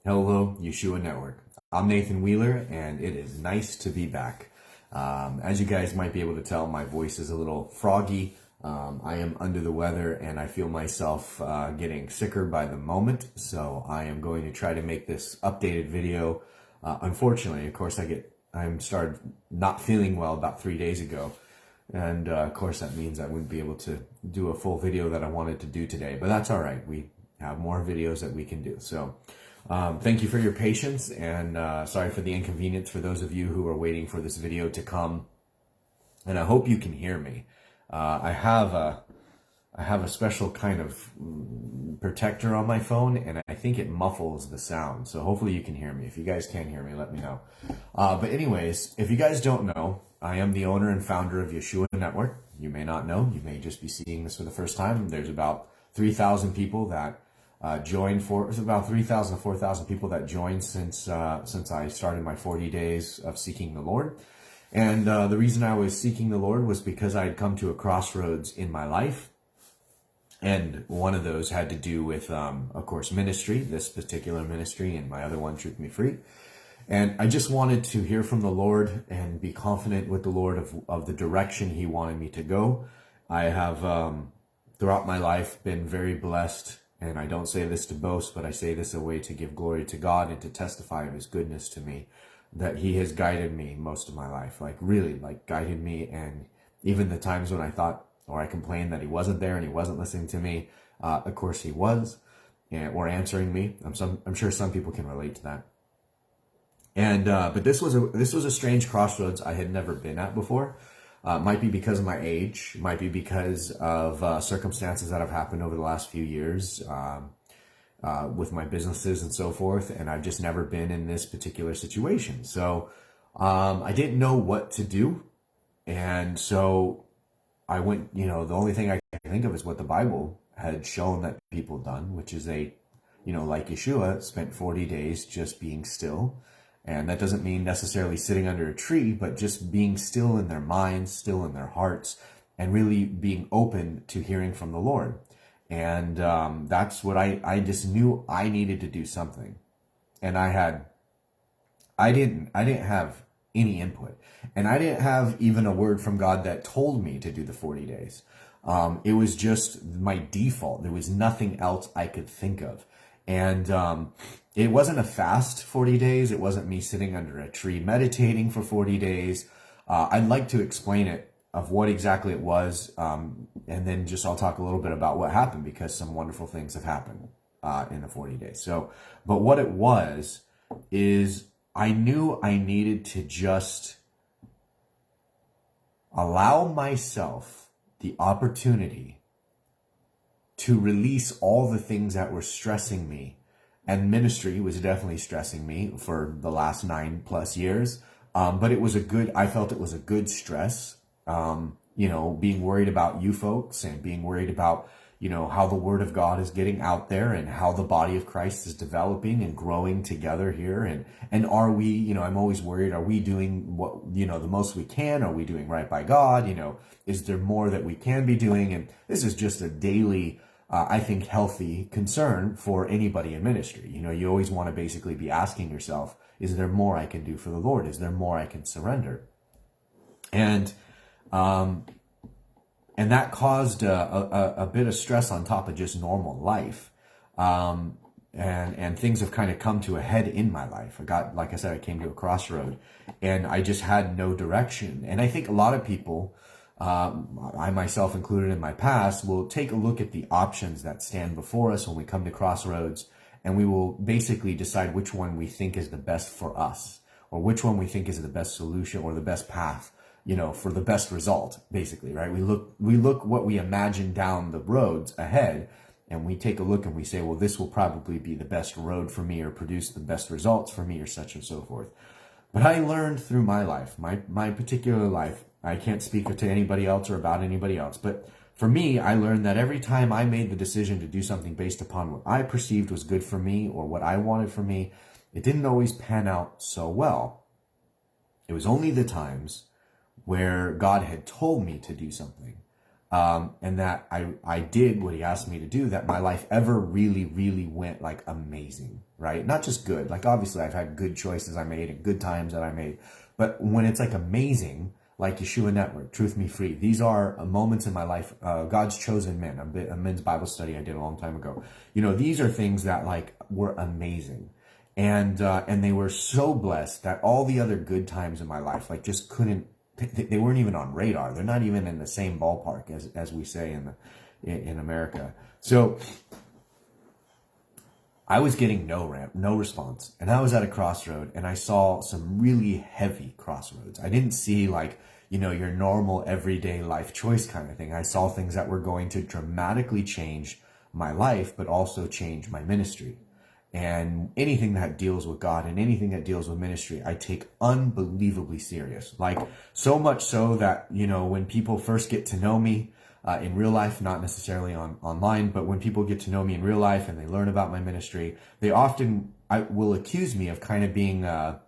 Hello, Yeshua Network. I'm Nathan Wheeler, and it is nice to be back. As you guys might be able to tell, my voice is a little froggy. I am under the weather, and I feel myself getting sicker by the moment. So I am going to try to make this updated video. Unfortunately, of course, I'm started not feeling well about 3 days ago. And of course, that means I wouldn't be able to do a full video that I wanted to do today. But that's all right. We have more videos that we can do. So thank you for your patience, and sorry for the inconvenience for those of you who are waiting for this video to come. And I hope you can hear me. I have a special kind of protector on my phone, and I think it muffles the sound. So hopefully you can hear me. If you guys can't hear me, let me know. But anyways, if you guys don't know, I am the owner and founder of Yeshua Network. You may not know. You may just be seeing this for the first time. There's about 3,000 people that joined for. It's about 3,000 to 4,000 people that joined since I started my 40 days of seeking the Lord. And the reason I was seeking the Lord was because I had come to a crossroads in my life. And one of those had to do with, of course, ministry, this particular ministry, and my other one, Truth Me Free. And I just wanted to hear from the Lord and be confident with the Lord of the direction He wanted me to go. I have, throughout my life, been very blessed. And I don't say this to boast, but I say this a way to give glory to God and to testify of His goodness to me, that He has guided me most of my life, like really, like guided me. And even the times when I thought, or I complained that He wasn't there and He wasn't listening to me, of course He was, or answering me. I'm sure some people can relate to that. And but this was a strange crossroads I had never been at before. Might be because of my age, might be because of circumstances that have happened over the last few years with my businesses and so forth, and I've just never been in this particular situation. So I didn't know what to do, and so I went, the only thing I can think of is what the Bible had shown that people done, which is like Yeshua spent 40 days just being still. And that doesn't mean necessarily sitting under a tree, but just being still in their minds, still in their hearts, and really being open to hearing from the Lord. And that's what I just knew I needed to do something. And I didn't have any input. And I didn't have even a word from God that told me to do the 40 days. It was just my default. There was nothing else I could think of. And it wasn't a fast 40 days. It wasn't me sitting under a tree meditating for 40 days. I'd like to explain it of what exactly it was. And then I'll talk a little bit about what happened, because some wonderful things have happened in the 40 days. But what it was is I knew I needed to just allow myself the opportunity to release all the things that were stressing me. And ministry was definitely stressing me for the last 9+ years. But I felt it was a good stress, being worried about you folks and being worried about, how the word of God is getting out there and how the body of Christ is developing and growing together here. And are we, I'm always worried, are we doing what, the most we can? Are we doing right by God? Is there more that we can be doing? And this is just a daily, I think, healthy concern for anybody in ministry. You always want to basically be asking yourself, is there more I can do for the Lord? Is there more I can surrender? And that caused a bit of stress on top of just normal life. And things have kind of come to a head in my life. Like I said, I came to a crossroad and I just had no direction. And I think a lot of people, I myself included in my past, will take a look at the options that stand before us when we come to crossroads, and we will basically decide which one we think is the best for us, or which one we think is the best solution or the best path, for the best result, basically, right? We look what we imagine down the roads ahead, and we take a look and we say, well, this will probably be the best road for me or produce the best results for me or such and so forth. But I learned through my life, my particular life, I can't speak to anybody else or about anybody else, but for me, I learned that every time I made the decision to do something based upon what I perceived was good for me or what I wanted for me, it didn't always pan out so well. It was only the times where God had told me to do something, and that I did what He asked me to do, that my life ever really, really went like amazing. right? Not just good. Like, obviously, I've had good choices I made and good times that I made. But when it's like amazing, like Yeshua Network, Truth Me Free, these are moments in my life, God's chosen men, a men's Bible study I did a long time ago. You know, these are things that like were amazing. And they were so blessed that all the other good times in my life, like, just couldn't, they weren't even on radar. They're not even in the same ballpark as we say in America. So I was getting no response, and I was at a crossroad, and I saw some really heavy crossroads. I didn't see like, you know, your normal everyday life choice kind of thing. I saw things that were going to dramatically change my life, but also change my ministry. And anything that deals with God and anything that deals with ministry, I take unbelievably serious. Like, so much so that, you know, when people first get to know me in real life, not necessarily online, but when people get to know me in real life and they learn about my ministry, they often will accuse me of kind of being a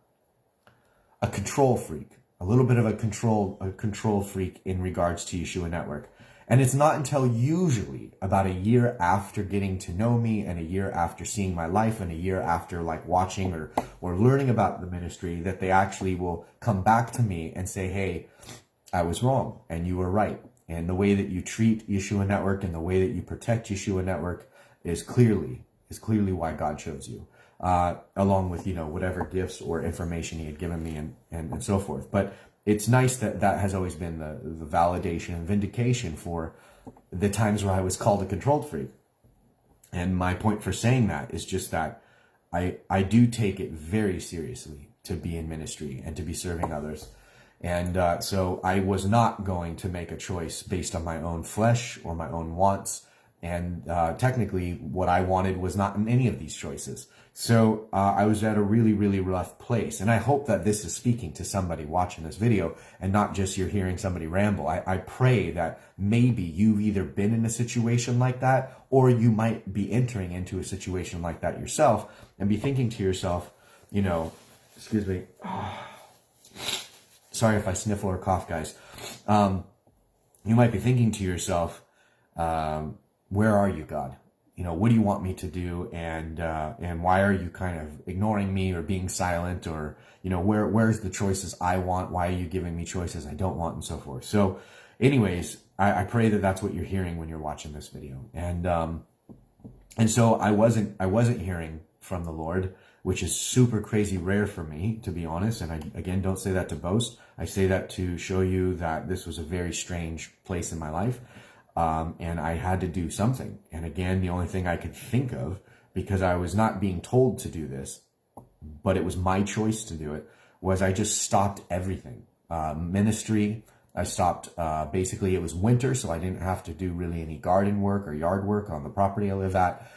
control freak, a little bit of a control freak in regards to Yeshua Network. And it's not until usually about a year after getting to know me, and a year after seeing my life, and a year after like watching or learning about the ministry, that they actually will come back to me and say, hey, I was wrong and you were right. And the way that you treat Yeshua Network and the way that you protect Yeshua Network is clearly why God chose you, along with, you know, whatever gifts or information he had given me and so forth. But it's nice that has always been the validation and vindication for the times where I was called a controlled freak. And my point for saying that is just that I do take it very seriously to be in ministry and to be serving others. And so I was not going to make a choice based on my own flesh or my own wants. And technically, what I wanted was not in any of these choices. So I was at a really, really rough place. And I hope that this is speaking to somebody watching this video and not just you're hearing somebody ramble. I pray that maybe you've either been in a situation like that, or you might be entering into a situation like that yourself and be thinking to yourself, you know, excuse me. Sorry if I sniffle or cough, guys. You might be thinking to yourself, where are you, God? You know, what do you want me to do? And why are you kind of ignoring me or being silent? Or, you know, where's the choices I want? Why are you giving me choices I don't want, and so forth? So anyways, I pray that that's what you're hearing when you're watching this video. And so I wasn't hearing from the Lord, which is super crazy rare for me, to be honest. And I, again, don't say that to boast. I say that to show you that this was a very strange place in my life. And I had to do something. And again, the only thing I could think of, because I was not being told to do this, but it was my choice to do it, was I just stopped everything. Ministry, I stopped, basically it was winter, so I didn't have to do really any garden work or yard work on the property I live at.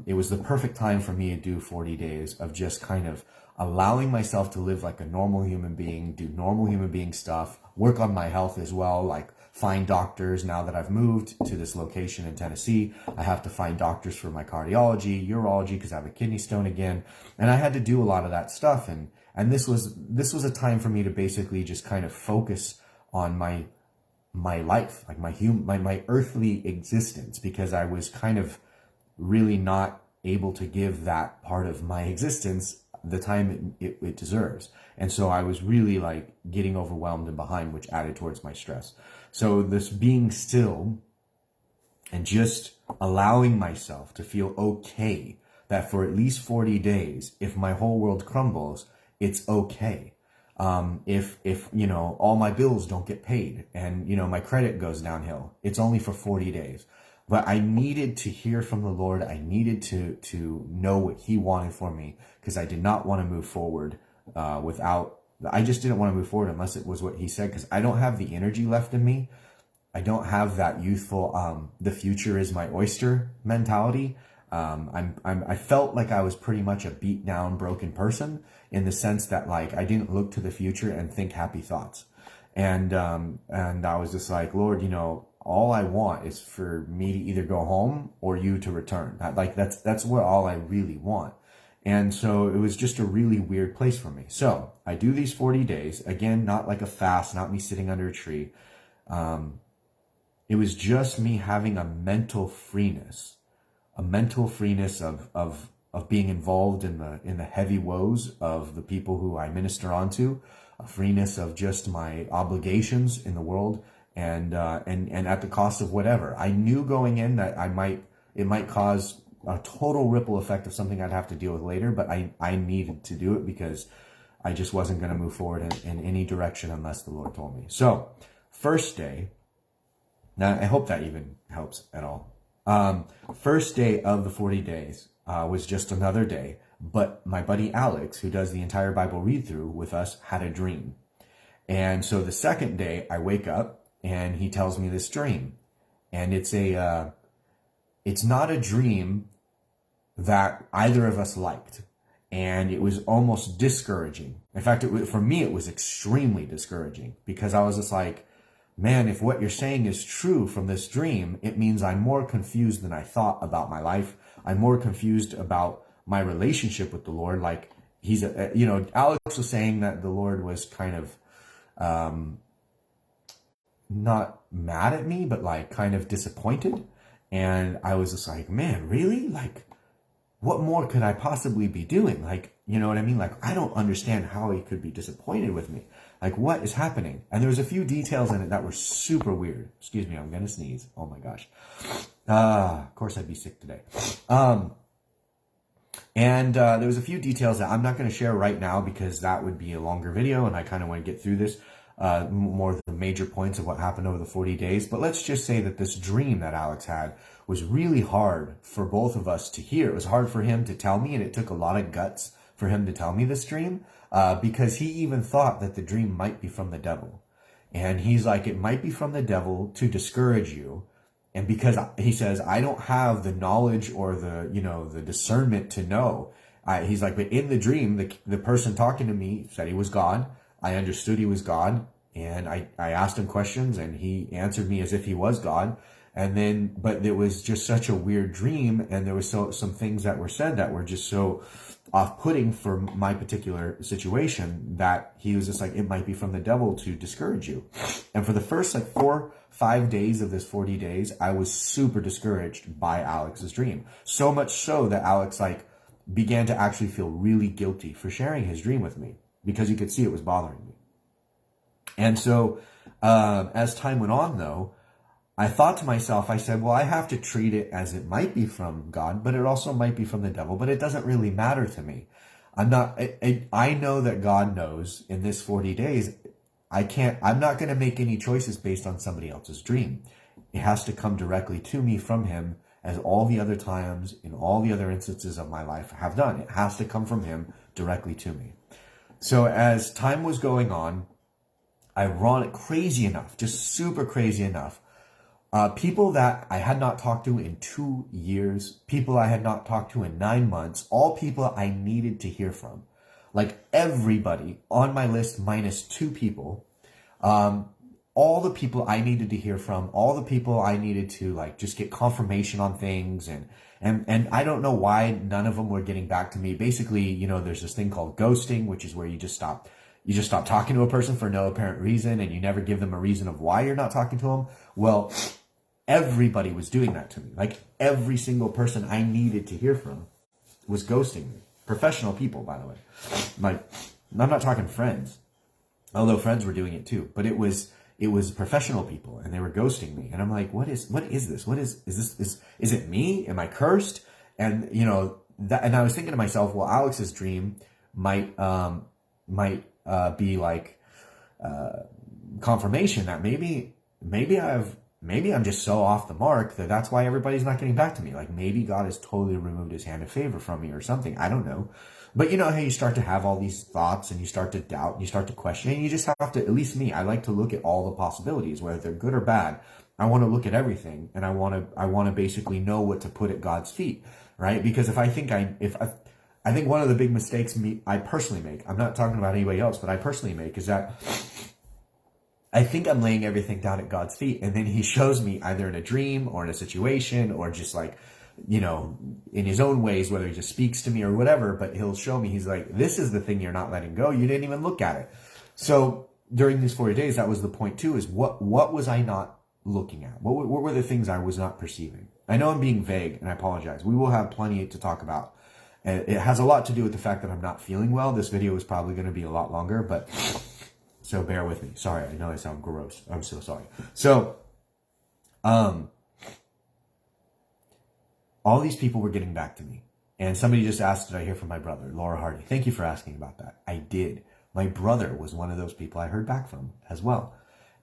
It was the perfect time for me to do 40 days of just kind of allowing myself to live like a normal human being, do normal human being stuff, work on my health as well, like find doctors. Now that I've moved to this location in Tennessee, I have to find doctors for my cardiology, urology, because I have a kidney stone again. And I had to do a lot of that stuff. And this was a time for me to basically just kind of focus on my life, like my earthly existence, because I was kind of really not able to give that part of my existence the time it deserves. And so I was really like getting overwhelmed and behind, which added towards my stress. So this being still and just allowing myself to feel okay that for at least 40 days, if my whole world crumbles, it's okay. If you know, all my bills don't get paid and, you know, my credit goes downhill, it's only for 40 days. But I needed to hear from the Lord. I needed to know what he wanted for me, because I did not want to move forward I just didn't want to move forward unless it was what he said, because I don't have the energy left in me. I don't have that youthful, the future is my oyster mentality. I felt like I was pretty much a beat down, broken person, in the sense that like I didn't look to the future and think happy thoughts. And I was just like, Lord, you know, all I want is for me to either go home or you to return. Like that's what all I really want. And so it was just a really weird place for me. So I do these 40 days, again, not like a fast, not me sitting under a tree. It was just me having a mental freeness of of being involved in the heavy woes of the people who I minister onto, a freeness of just my obligations in the world, and at the cost of whatever. I knew going in that it might cause a total ripple effect of something I'd have to deal with later, but I needed to do it because I just wasn't going to move forward in any direction unless the Lord told me. So, first day, now I hope that even helps at all. First day of the 40 days was just another day, but my buddy Alex, who does the entire Bible read through with us, had a dream. And so the second day I wake up and he tells me this dream, and it's not a dream that either of us liked. And it was almost discouraging. In fact, for me, it was extremely discouraging, because I was just like, man, if what you're saying is true from this dream, it means I'm more confused than I thought about my life. I'm more confused about my relationship with the Lord. Like, Alex was saying that the Lord was kind of not mad at me, but like kind of disappointed. And I was just like, man, really? Like, what more could I possibly be doing? Like, you know what I mean? Like, I don't understand how he could be disappointed with me. Like, what is happening? And there was a few details in it that were super weird. Excuse me, I'm going to sneeze. Oh my gosh. Of course I'd be sick today. There was a few details that I'm not going to share right now because that would be a longer video, and I kind of want to get through this, more of the major points of what happened over the 40 days. But let's just say that this dream that Alex had was really hard for both of us to hear. It was hard for him to tell me, and it took a lot of guts for him to tell me this dream, because he even thought that the dream might be from the devil. And he's like, it might be from the devil to discourage you. And because he says, I don't have the knowledge or the discernment to know. He's like, but in the dream, the person talking to me said he was God. I understood he was God. And I asked him questions, and he answered me as if he was God. But it was just such a weird dream. And there was some things that were said that were just so off-putting for my particular situation that he was just like, it might be from the devil to discourage you. And for the first 4-5 days of this 40 days, I was super discouraged by Alex's dream. So much so that Alex began to actually feel really guilty for sharing his dream with me, because he could see it was bothering me. And so as time went on, though, I thought to myself, I said, well, I have to treat it as it might be from God, but it also might be from the devil, but it doesn't really matter to me. I know that God knows in this 40 days, I'm not going to make any choices based on somebody else's dream. It has to come directly to me from him, as all the other times in all the other instances of my life have done. It has to come from him directly to me. So as time was going on, ironic, crazy enough, just super crazy enough, people that I had not talked to in 2 years, people I had not talked to in 9 months, all people I needed to hear from. Like, everybody on my list minus 2 people, all the people I needed to hear from, all the people I needed to just get confirmation on things, and I don't know why none of them were getting back to me. Basically, there's this thing called ghosting, which is where you just stop talking to a person for no apparent reason, and you never give them a reason of why you're not talking to them. Well, everybody was doing that to me. Like, every single person I needed to hear from was ghosting me. Professional people, by the way. I'm not talking friends, although friends were doing it too. But it was professional people, and they were ghosting me. And I'm like, what is this? Is it me? Am I cursed? And and I was thinking to myself, well, Alex's dream might be confirmation that maybe I'm just so off the mark that's why everybody's not getting back to me. Like, maybe God has totally removed his hand of favor from me or something. I don't know. But you know how you start to have all these thoughts, and you start to doubt, and you start to question, and you just have to, at least me, I like to look at all the possibilities, whether they're good or bad. I want to look at everything, and I want to basically know what to put at God's feet, right? Because I think one of the big mistakes I personally make, I'm not talking about anybody else, but I personally make, is that I think I'm laying everything down at God's feet, and then he shows me either in a dream or in a situation, or just in his own ways, whether he just speaks to me or whatever, but he'll show me, he's like, this is the thing you're not letting go. You didn't even look at it. So during these 40 days, that was the point too, is what was I not looking at? What were the things I was not perceiving? I know I'm being vague, and I apologize. We will have plenty to talk about And it has a lot to do with the fact that I'm not feeling well. This video is probably going to be a lot longer, but so bear with me. Sorry, I know I sound gross. I'm so sorry. So, all these people were getting back to me. And somebody just asked, did I hear from my brother, Laura Hardy? Thank you for asking about that. I did. My brother was one of those people I heard back from as well.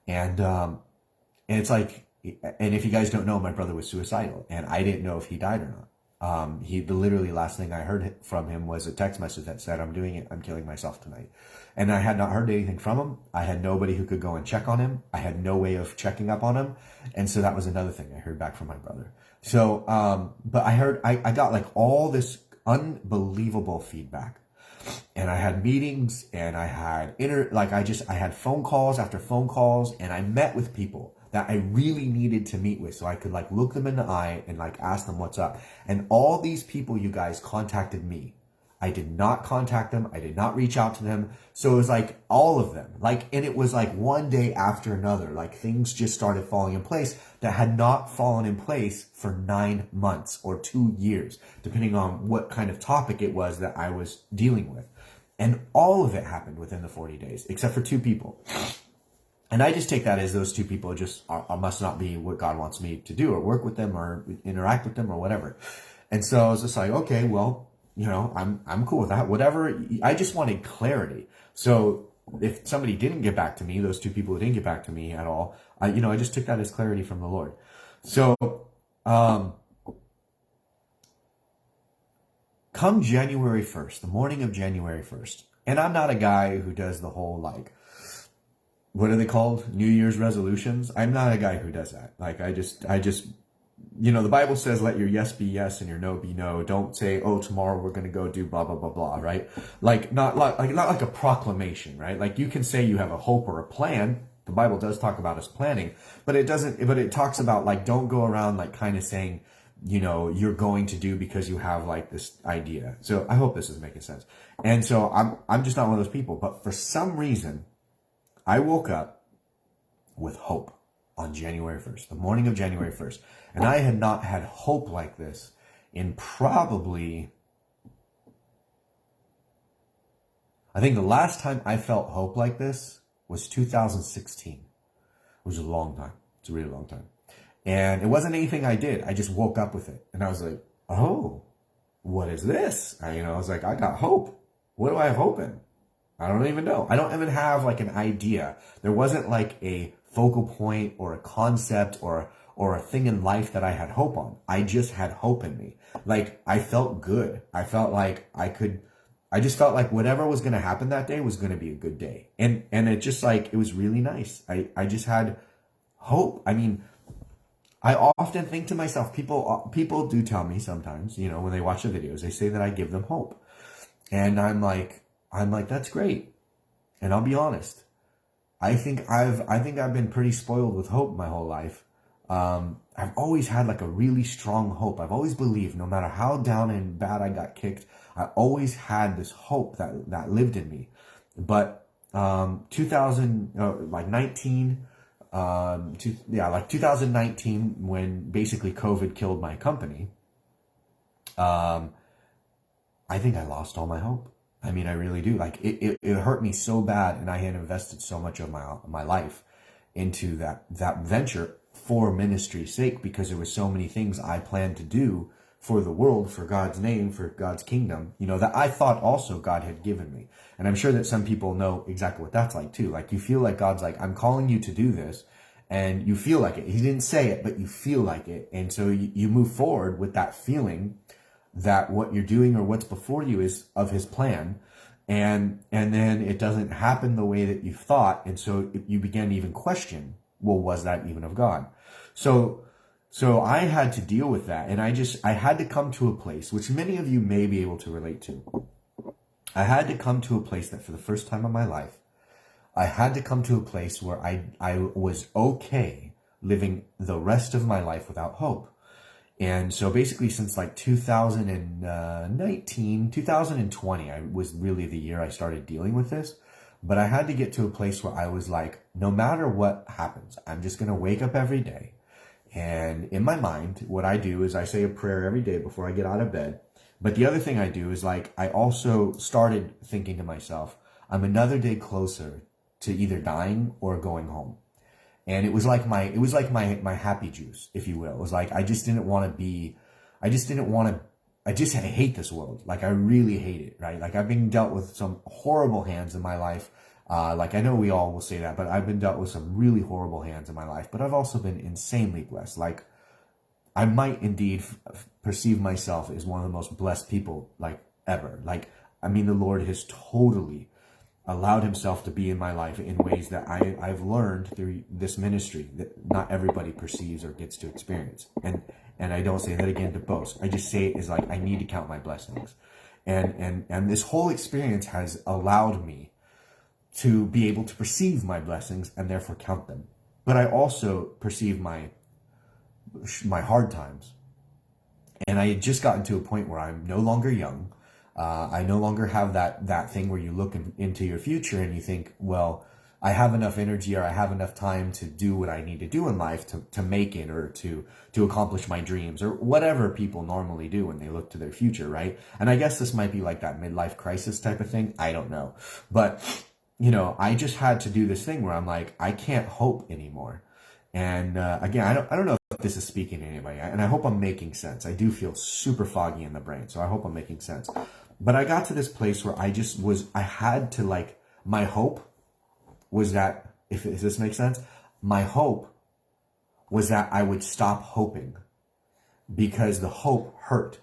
And it's like, and if you guys don't know, my brother was suicidal, and I didn't know if he died or not. The literally last thing I heard from him was a text message that said, I'm doing it. I'm killing myself tonight. And I had not heard anything from him. I had nobody who could go and check on him. I had no way of checking up on him. And so that was another thing I heard back from my brother. So, but I got like all this unbelievable feedback, and I had meetings, and I had I had phone calls after phone calls, and I met with people that I really needed to meet with so I could like look them in the eye and like ask them what's up. And all these people, you guys, contacted me. I did not contact them. I did not reach out to them. So it was like all of them, and it was like one day after another, like things just started falling in place that had not fallen in place for 9 months or 2 years, depending on what kind of topic it was that I was dealing with. And all of it happened within the 40 days, except for 2 people. And I just take that as those 2 people just must not be what God wants me to do, or work with them, or interact with them, or whatever. And so I was just like, okay, well, I'm cool with that. Whatever. I just wanted clarity. So if somebody didn't get back to me, those 2 people who didn't get back to me at all, I just took that as clarity from the Lord. So, come January 1st, the morning of January 1st, and I'm not a guy who does the whole what are they called? New Year's resolutions. I'm not a guy who does that. I just, the Bible says, let your yes be yes and your no be no. Don't say, oh, tomorrow we're going to go do blah, blah, blah, blah, right? Not like a proclamation, right? Like you can say you have a hope or a plan. The Bible does talk about us planning, but it talks about don't go around kind of saying, you're going to do because you have this idea. So I hope this is making sense. And so I'm just not one of those people, but for some reason, I woke up with hope on January 1st, the morning of January 1st. And I had not had hope like this in probably, I think the last time I felt hope like this was 2016, which is a long time. It's a really long time. And it wasn't anything I did. I just woke up with it. And I was like, oh, what is this? I was like, I got hope. What do I have hope in? I don't even know. I don't even have an idea. There wasn't a focal point or a concept or a thing in life that I had hope on. I just had hope in me. I felt good. I felt like I just felt like whatever was going to happen that day was going to be a good day. And it just it was really nice. I just had hope. I mean, I often think to myself, people do tell me sometimes, when they watch the videos, they say that I give them hope. And I'm like, that's great. And I'll be honest. I think I've been pretty spoiled with hope my whole life. I've always had a really strong hope. I've always believed no matter how down and bad I got kicked, I always had this hope that lived in me. But 2019, 2019, when basically COVID killed my company, I think I lost all my hope. I mean, I really do. It hurt me so bad, and I had invested so much of my life into that venture for ministry's sake, because there were so many things I planned to do for the world, for God's name, for God's kingdom, that I thought also God had given me. And I'm sure that some people know exactly what that's like too. You feel like God's I'm calling you to do this, and you feel like it. He didn't say it, but you feel like it. And so you move forward with that feeling that what you're doing or what's before you is of his plan, and then it doesn't happen the way that you thought, and so you begin to even question, well, was that even of God? So I had to deal with that, and I had to come to a place, which many of you may be able to relate to. I had to come to a place that for the first time in my life, I had to come to a place where I was okay living the rest of my life without hope. And so basically since 2019, 2020, I was really the year I started dealing with this. But I had to get to a place where I was no matter what happens, I'm just going to wake up every day. And in my mind, what I do is I say a prayer every day before I get out of bed But the other thing I do is like, I also started thinking to myself, I'm another day closer to either dying or going home. And it was like my happy juice, if you will. It was like, I just didn't want to be, I just didn't want to, I just hate this world. Like, I really hate it, right? Like, I've been dealt with some horrible hands in my life. Like, I know we all will say that, but I've been dealt with some really horrible hands in my life. But I've also been insanely blessed. Like, I might indeed perceive myself as one of the most blessed people, like, ever. Like, I mean, the Lord has totally allowed himself to be in my life in ways that I've learned through this ministry that not everybody perceives or gets to experience. And I don't say that again to boast. I just say it as like, I need to count my blessings. And this whole experience has allowed me to be able to perceive my blessings and therefore count them. But I also perceive my hard times. And I had just gotten to a point where I'm no longer young. I no longer have that thing where you look into your future and you think, well, I have enough energy or I have enough time to do what I need to do in life to make it or to accomplish my dreams or whatever people normally do when they look to their future, right? And I guess this might be like that midlife crisis type of thing. I don't know. But, you know, I just had to do this thing where I'm like, I can't hope anymore. And again, I don't know if this is speaking to anybody, and I hope I'm making sense. I do feel super foggy in the brain, so I hope I'm making sense. But I got to this place where I had to, like, my hope was that, if this makes sense, my hope was that I would stop hoping because the hope hurt,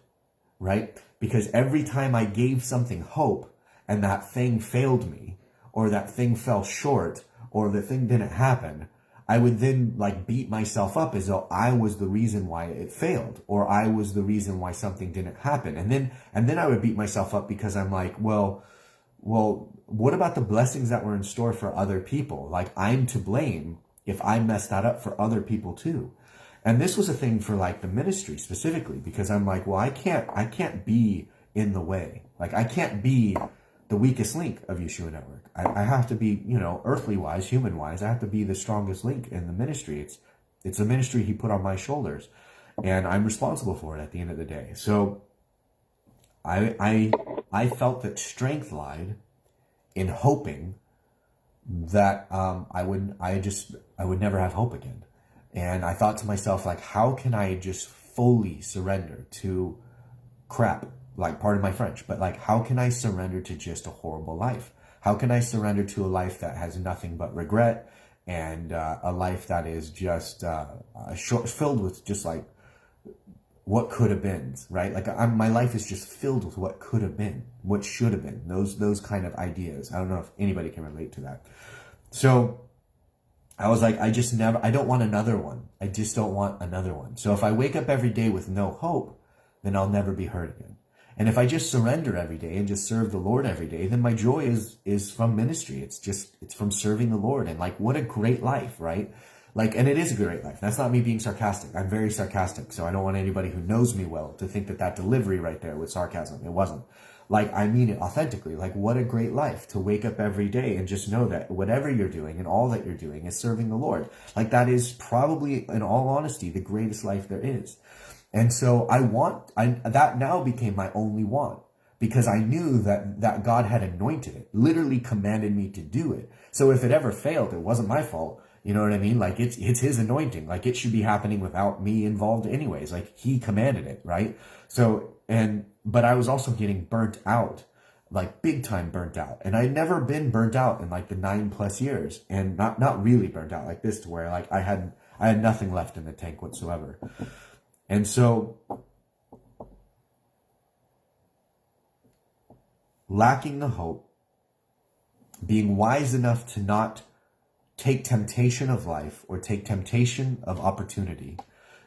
right? Because every time I gave something hope and that thing failed me, or that thing fell short, or the thing didn't happen, I would then like beat myself up as though I was the reason why it failed, or I was the reason why something didn't happen. And then I would beat myself up because I'm like, well, what about the blessings that were in store for other people? Like, I'm to blame if I messed that up for other people too. And this was a thing for like the ministry specifically, because I'm like, well, I can't be in the way. Like, I can't be the weakest link of Yeshua Network. I have to be, you know, earthly wise, human wise, I have to be the strongest link in the ministry. It's a ministry he put on my shoulders, and I'm responsible for it at the end of the day. So I felt that strength lied in hoping that I would never have hope again. And I thought to myself, like, how can I just fully surrender to crap? Like, pardon my French, but like, how can I surrender to just a horrible life? How can I surrender to a life that has nothing but regret and a life that is just filled with just like what could have been, right? Like, my life is just filled with what could have been, what should have been, those kind of ideas. I don't know if anybody can relate to that. So I was like, I don't want another one. I just don't want another one. So if I wake up every day with no hope, then I'll never be hurt again. And if I just surrender every day and just serve the Lord every day, then my joy is from ministry. It's from serving the Lord. And like, what a great life, right? Like, and it is a great life. That's not me being sarcastic. I'm very sarcastic. So I don't want anybody who knows me well to think that delivery right there was sarcasm. It wasn't. Like, I mean it authentically. Like, what a great life to wake up every day and just know that whatever you're doing and all that you're doing is serving the Lord. Like, that is probably, in all honesty, the greatest life there is. And so that now became my only want, because I knew that God had anointed it, literally commanded me to do it. So if it ever failed, it wasn't my fault. You know what I mean? Like, it's his anointing. Like, it should be happening without me involved anyways. Like, he commanded it, right? So, but I was also getting burnt out, like big time burnt out. And I'd never been burnt out in like the 9+ years, and not really burnt out like this, to where like I had nothing left in the tank whatsoever. And so, lacking the hope, being wise enough to not take temptation of life or take temptation of opportunity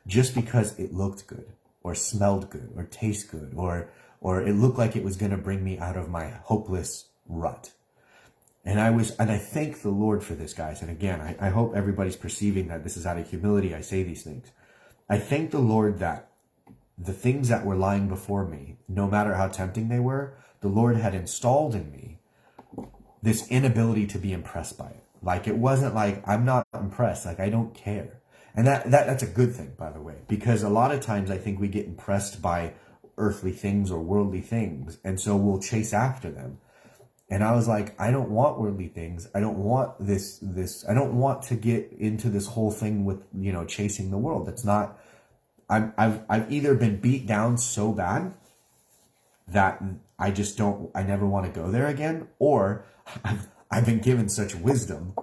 just because it looked good or smelled good or tastes good or it looked like it was going to bring me out of my hopeless rut. And I thank the Lord for this, guys. And again, I hope everybody's perceiving that this is out of humility. I say these things. I thank the Lord that the things that were lying before me, no matter how tempting they were, the Lord had installed in me this inability to be impressed by it. Like, it wasn't like, I'm not impressed, like, I don't care. And that's a good thing, by the way, because a lot of times I think we get impressed by earthly things or worldly things. And so we'll chase after them. And I was like, I don't want worldly things. I don't want this, I don't want to get into this whole thing with, chasing the world. It's not, I've either been beat down so bad that I never want to go there again, or I've been given such wisdom,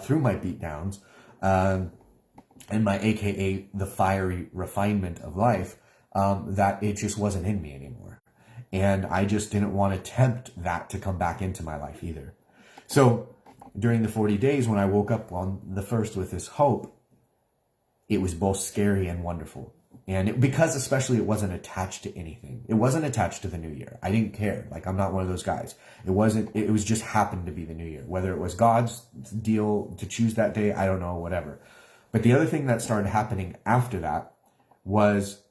through my beat downs, and my AKA the fiery refinement of life, that it just wasn't in me anymore. And I just didn't want to tempt that to come back into my life either. So during the 40 days, when I woke up on the first with this hope, it was both scary and wonderful. And because especially it wasn't attached to anything. It wasn't attached to the new year. I didn't care. Like, I'm not one of those guys. It was just happened to be the new year. Whether it was God's deal to choose that day, I don't know, whatever. But the other thing that started happening after that was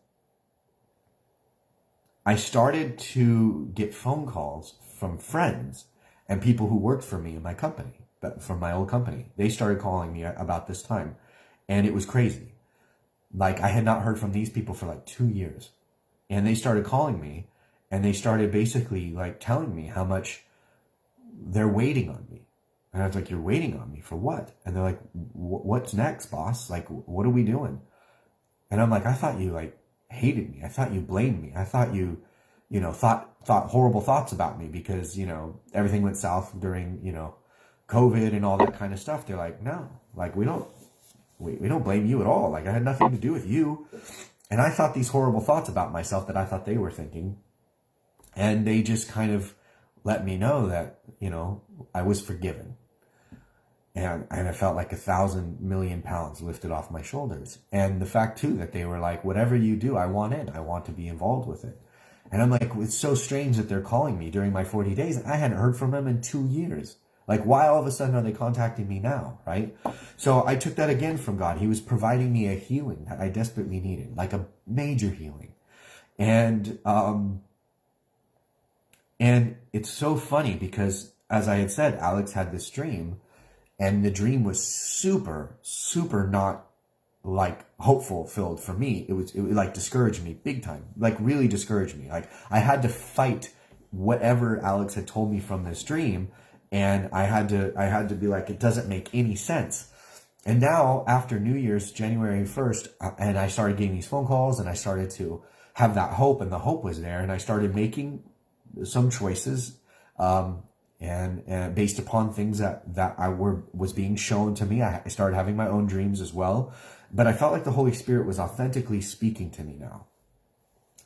I started to get phone calls from friends and people who worked for me in my company, from my old company. They started calling me about this time, and it was crazy. Like, I had not heard from these people for like 2 years, and they started calling me, and they started basically like telling me how much they're waiting on me. And I was like, you're waiting on me for what? And they're like, what's next, boss? Like, what are we doing? And I'm like, I thought you like hated me. I thought you blamed me. I thought you, thought horrible thoughts about me because, everything went south during, COVID and all that kind of stuff. They're like, no, like, we don't blame you at all. Like, I had nothing to do with you. And I thought these horrible thoughts about myself that I thought they were thinking. And they just kind of let me know that, I was forgiven. And I felt like 1,000 million pounds lifted off my shoulders. And the fact, too, that they were like, whatever you do, I want in. I want to be involved with it. And I'm like, it's so strange that they're calling me during my 40 days. I hadn't heard from them in 2 years. Like, why all of a sudden are they contacting me now, right? So I took that again from God. He was providing me a healing that I desperately needed, like a major healing. And it's so funny because, as I had said, Alex had this dream. And the dream was super, super not like hopeful filled for me. It like discouraged me big time, like really discouraged me. Like, I had to fight whatever Alex had told me from this dream. And I had to be like, it doesn't make any sense. And now after New Year's, January 1st, and I started getting these phone calls and I started to have that hope, and the hope was there. And I started making some choices, and based upon things that was being shown to me. I started having my own dreams as well, but I felt like the Holy Spirit was authentically speaking to me now.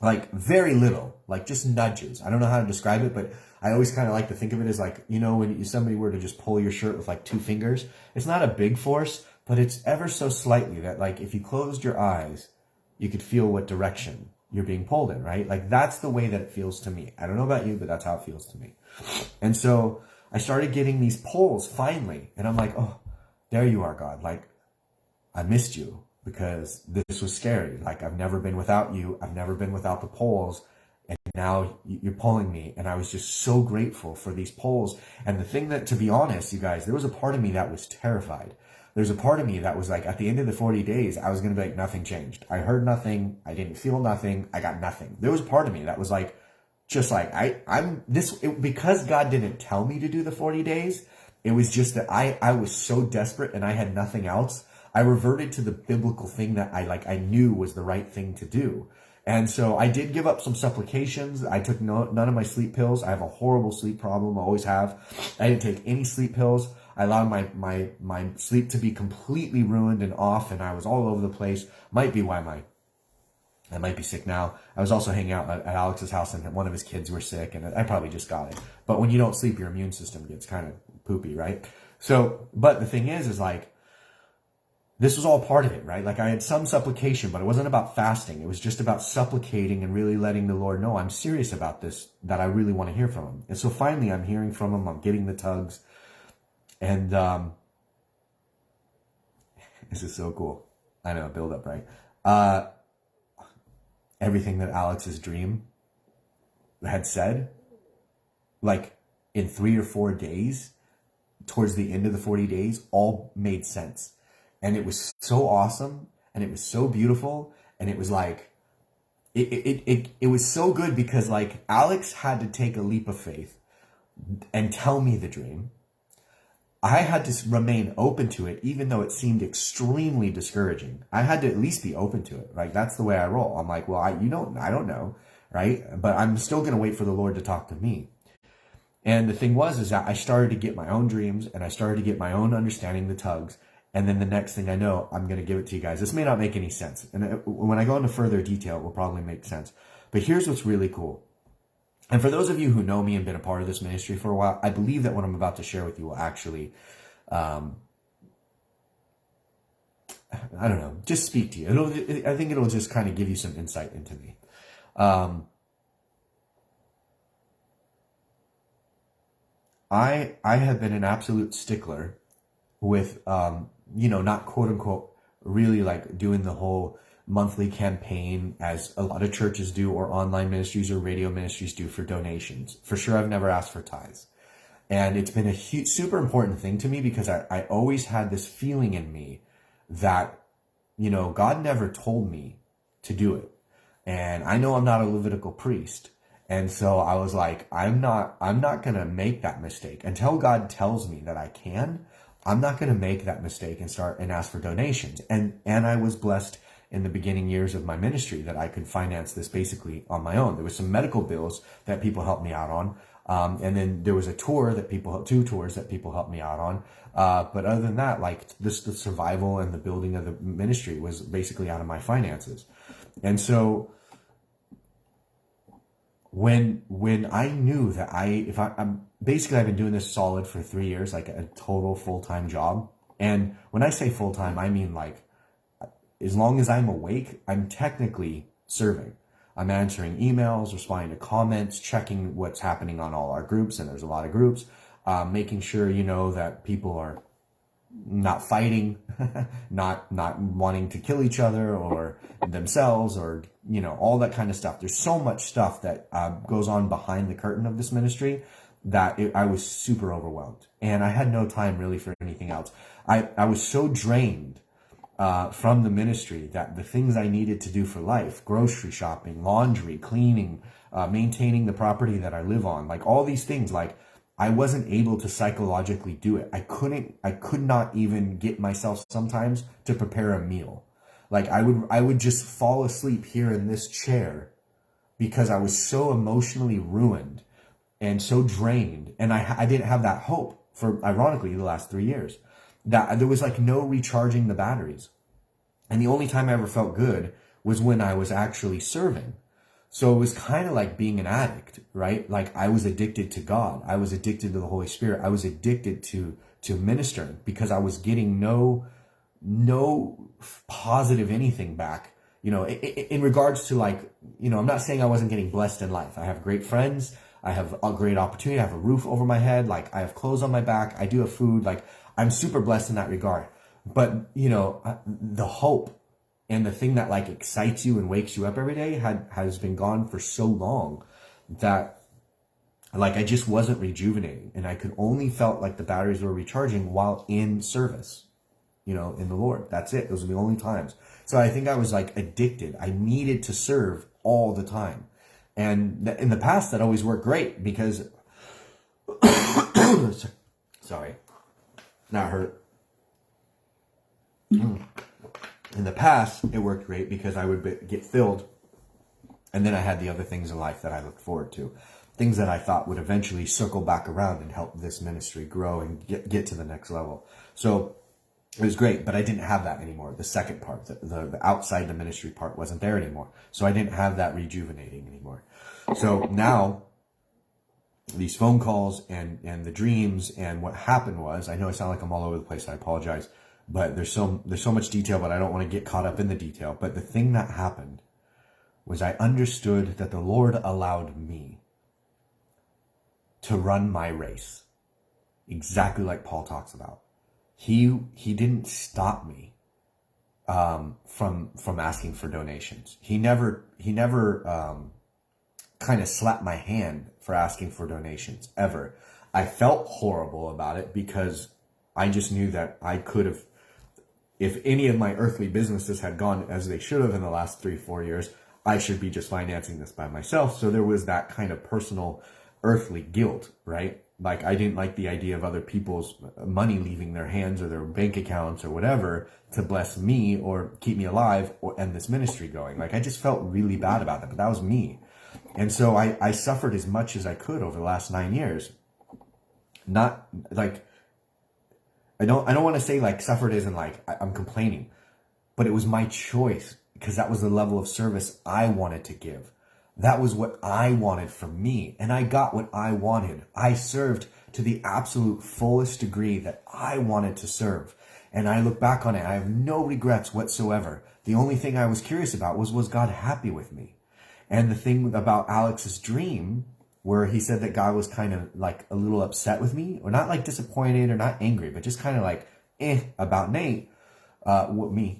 Like, very little, like just nudges. I don't know how to describe it, but I always kind of like to think of it as like, when somebody were to just pull your shirt with like 2 fingers, it's not a big force, but it's ever so slightly that, like, if you closed your eyes, you could feel what direction you're being pulled in, right? Like, that's the way that it feels to me. I don't know about you, but that's how it feels to me. And so I started getting these pulls finally. And I'm like, oh, there you are, God. Like, I missed you because this was scary. Like, I've never been without you. I've never been without the pulls. And now you're pulling me. And I was just so grateful for these pulls. And the thing that, to be honest, you guys, there was a part of me that was terrified. There's a part of me that was like, at the end of the 40 days, I was going to be like, nothing changed. I heard nothing. I didn't feel nothing. I got nothing. There was a part of me that was like, just like, because God didn't tell me to do the 40 days, it was just that I was so desperate and I had nothing else. I reverted to the biblical thing that I knew was the right thing to do. And so I did give up some supplications. I took none of my sleep pills. I have a horrible sleep problem. I always have. I didn't take any sleep pills. I allowed my sleep to be completely ruined and off, and I was all over the place. Might be why I might be sick now. I was also hanging out at Alex's house, and one of his kids were sick, and I probably just got it. But when you don't sleep, your immune system gets kind of poopy, right? So, but the thing is like, this was all part of it, right? Like, I had some supplication, but it wasn't about fasting. It was just about supplicating and really letting the Lord know I'm serious about this, that I really want to hear from him. And so finally I'm hearing from him. I'm getting the tugs. And this is so cool. I know, build up, right? Everything that Alex's dream had said, like, in 3 or 4 days, towards the end of the 40 days, all made sense. And it was so awesome, and it was so beautiful, and it was like, it was so good because like Alex had to take a leap of faith and tell me the dream. I had to remain open to it, even though it seemed extremely discouraging. I had to at least be open to it, right? That's the way I roll. I'm like, well, I don't know, right? But I'm still going to wait for the Lord to talk to me. And the thing is that I started to get my own dreams and I started to get my own understanding, the tugs. And then the next thing I know, I'm going to give it to you guys. This may not make any sense. And when I go into further detail, it will probably make sense. But here's what's really cool. And for those of you who know me and been a part of this ministry for a while, I believe that what I'm about to share with you will actually, I don't know, just speak to you. I think it'll just kind of give you some insight into me. I have been an absolute stickler with, not quote unquote, really like doing the whole monthly campaign as a lot of churches do or online ministries or radio ministries do for donations. For sure, I've never asked for tithes. And it's been a huge, super important thing to me because I always had this feeling in me that, God never told me to do it. And I know I'm not a Levitical priest. And so I was like, I'm not going to make that mistake until God tells me that I can. I'm not going to make that mistake and start and ask for donations. And I was blessed in the beginning years of my ministry that I could finance this basically on my own. There was some medical bills that people helped me out on. And then there was two tours that people helped me out on. But other than that, like the survival and the building of the ministry was basically out of my finances. And so when I knew that I'm basically, I've been doing this solid for 3 years, like a total full-time job. And when I say full-time, I mean like, as long as I'm awake, I'm technically serving. I'm answering emails, responding to comments, checking what's happening on all our groups, and there's a lot of groups, making sure, that people are not fighting, not wanting to kill each other or themselves or, all that kind of stuff. There's so much stuff that goes on behind the curtain of this ministry that I was super overwhelmed. And I had no time really for anything else. I was so drained from the ministry that the things I needed to do for life, grocery shopping, laundry, cleaning, maintaining the property that I live on, like all these things, like I wasn't able to psychologically do it. I could not even get myself sometimes to prepare a meal. Like I would just fall asleep here in this chair because I was so emotionally ruined and so drained. And I didn't have that hope for, ironically, the last 3 years. That there was like no recharging the batteries. And the only time I ever felt good was when I was actually serving. So it was kind of like being an addict, right? Like I was addicted to God. I was addicted to the Holy Spirit. I was addicted to ministering because I was getting no positive anything back, in regards to like, I'm not saying I wasn't getting blessed in life. I have great friends. I have a great opportunity. I have a roof over my head. Like I have clothes on my back. I do have food. Like I'm super blessed in that regard. But, the hope and the thing that like excites you and wakes you up every day has been gone for so long that like I just wasn't rejuvenating. And I could only felt like the batteries were recharging while in service, in the Lord. That's it. Those were the only times. So I think I was like addicted. I needed to serve all the time. And in the past, that always worked great because, sorry, that hurt. In the past, it worked great because I would get filled. And then I had the other things in life that I looked forward to. Things that I thought would eventually circle back around and help this ministry grow and get to the next level. So it was great, but I didn't have that anymore. The second part, the outside the ministry part wasn't there anymore. So I didn't have that rejuvenating anymore. So now these phone calls and the dreams and what happened was, I know I sound like I'm all over the place. I apologize, but there's so much detail, but I don't want to get caught up in the detail. But the thing that happened was I understood that the Lord allowed me to run my race, exactly like Paul talks about. He didn't stop me from asking for donations. He never kind of slapped my hand for asking for donations ever. I felt horrible about it because I just knew that I could have, if any of my earthly businesses had gone as they should have in the last 3-4 years, I should be just financing this by myself. So there was that kind of personal earthly guilt, right? Like I didn't like the idea of other people's money leaving their hands or their bank accounts or whatever to bless me or keep me alive and this ministry going. Like I just felt really bad about that, but that was me. And so I suffered as much as I could over the last 9 years. Not like, I don't want to say like suffered as in like I'm complaining, but it was my choice because that was the level of service I wanted to give. That was what I wanted from me, and I got what I wanted. I served to the absolute fullest degree that I wanted to serve. And I look back on it, I have no regrets whatsoever. The only thing I was curious about was God happy with me? And the thing about Alex's dream, where he said that God was kind of like a little upset with me, or not like disappointed or not angry, but just kind of like, about Nate, Nate,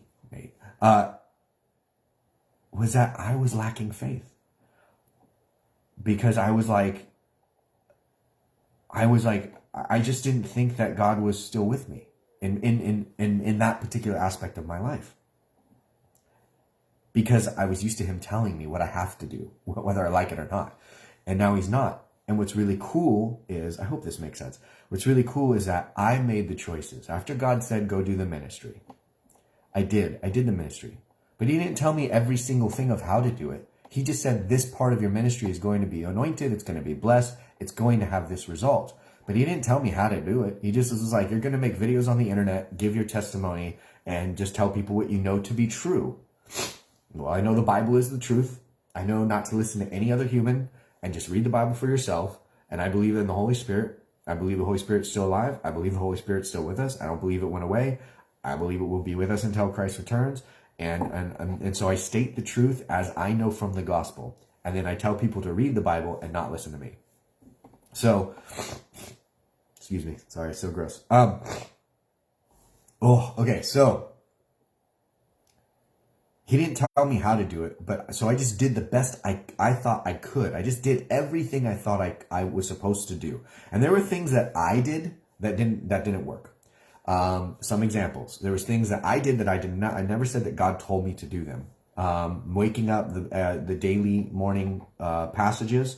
was that I was lacking faith. Because I was like, I just didn't think that God was still with me in that particular aspect of my life. Because I was used to him telling me what I have to do, whether I like it or not. And now he's not. And what's really cool is, I hope this makes sense. What's really cool is that I made the choices. After God said, go do the ministry, I did the ministry. But he didn't tell me every single thing of how to do it. He just said, this part of your ministry is going to be anointed. It's going to be blessed. It's going to have this result. But he didn't tell me how to do it. He just was like, you're going to make videos on the internet, give your testimony, and just tell people what you know to be true. Well, I know the Bible is the truth. I know not to listen to any other human and just read the Bible for yourself. And I believe in the Holy Spirit. I believe the Holy Spirit's still alive. I believe the Holy Spirit's still with us. I don't believe it went away. I believe it will be with us until Christ returns. And so I state the truth as I know from the gospel. And then I tell people to read the Bible and not listen to me. So, excuse me. Sorry, it's so gross. Okay. So he didn't tell me how to do it, but so I just did the best I thought I could. I just did everything I thought I was supposed to do. And there were things that I did that didn't work. Some examples. There was things that I did that I never said that God told me to do them. Waking up the daily morning passages.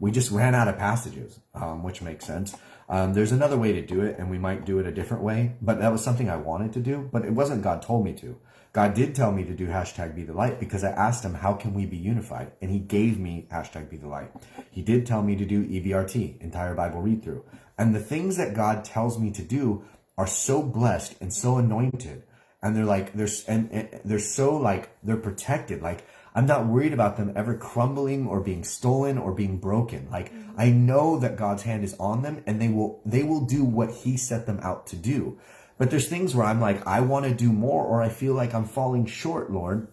We just ran out of passages, which makes sense. There's another way to do it, and we might do it a different way, but that was something I wanted to do, but it wasn't God told me to. God did tell me to do #BeTheLight because I asked him, how can we be unified? And he gave me #BeTheLight. He did tell me to do EBRT, entire Bible read through. And the things that God tells me to do are so blessed and so anointed. And they're like, they're so like, they're protected. Like, I'm not worried about them ever crumbling or being stolen or being broken. Like, I know that God's hand is on them, and they will do what he set them out to do. But there's things where I'm like, I want to do more, or I feel like I'm falling short, Lord.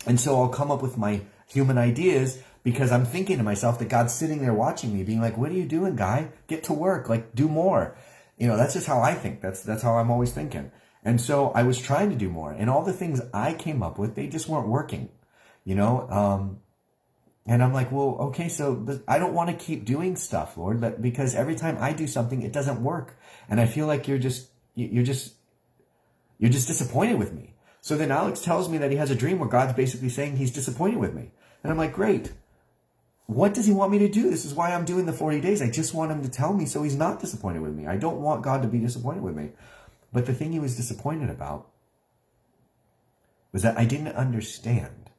And so I'll come up with my human ideas because I'm thinking to myself that God's sitting there watching me being like, what are you doing, guy? Get to work, like do more. You know, that's just how I think. That's how I'm always thinking. And so I was trying to do more, and all the things I came up with, they just weren't working, you know? And I'm like, well, okay, so I don't want to keep doing stuff, Lord, but because every time I do something, it doesn't work. And I feel like you're just disappointed with me. So then Alex tells me that he has a dream where God's basically saying he's disappointed with me. And I'm like, great. What does he want me to do? This is why I'm doing the 40 days. I just want him to tell me so he's not disappointed with me. I don't want God to be disappointed with me. But the thing he was disappointed about was that I didn't understand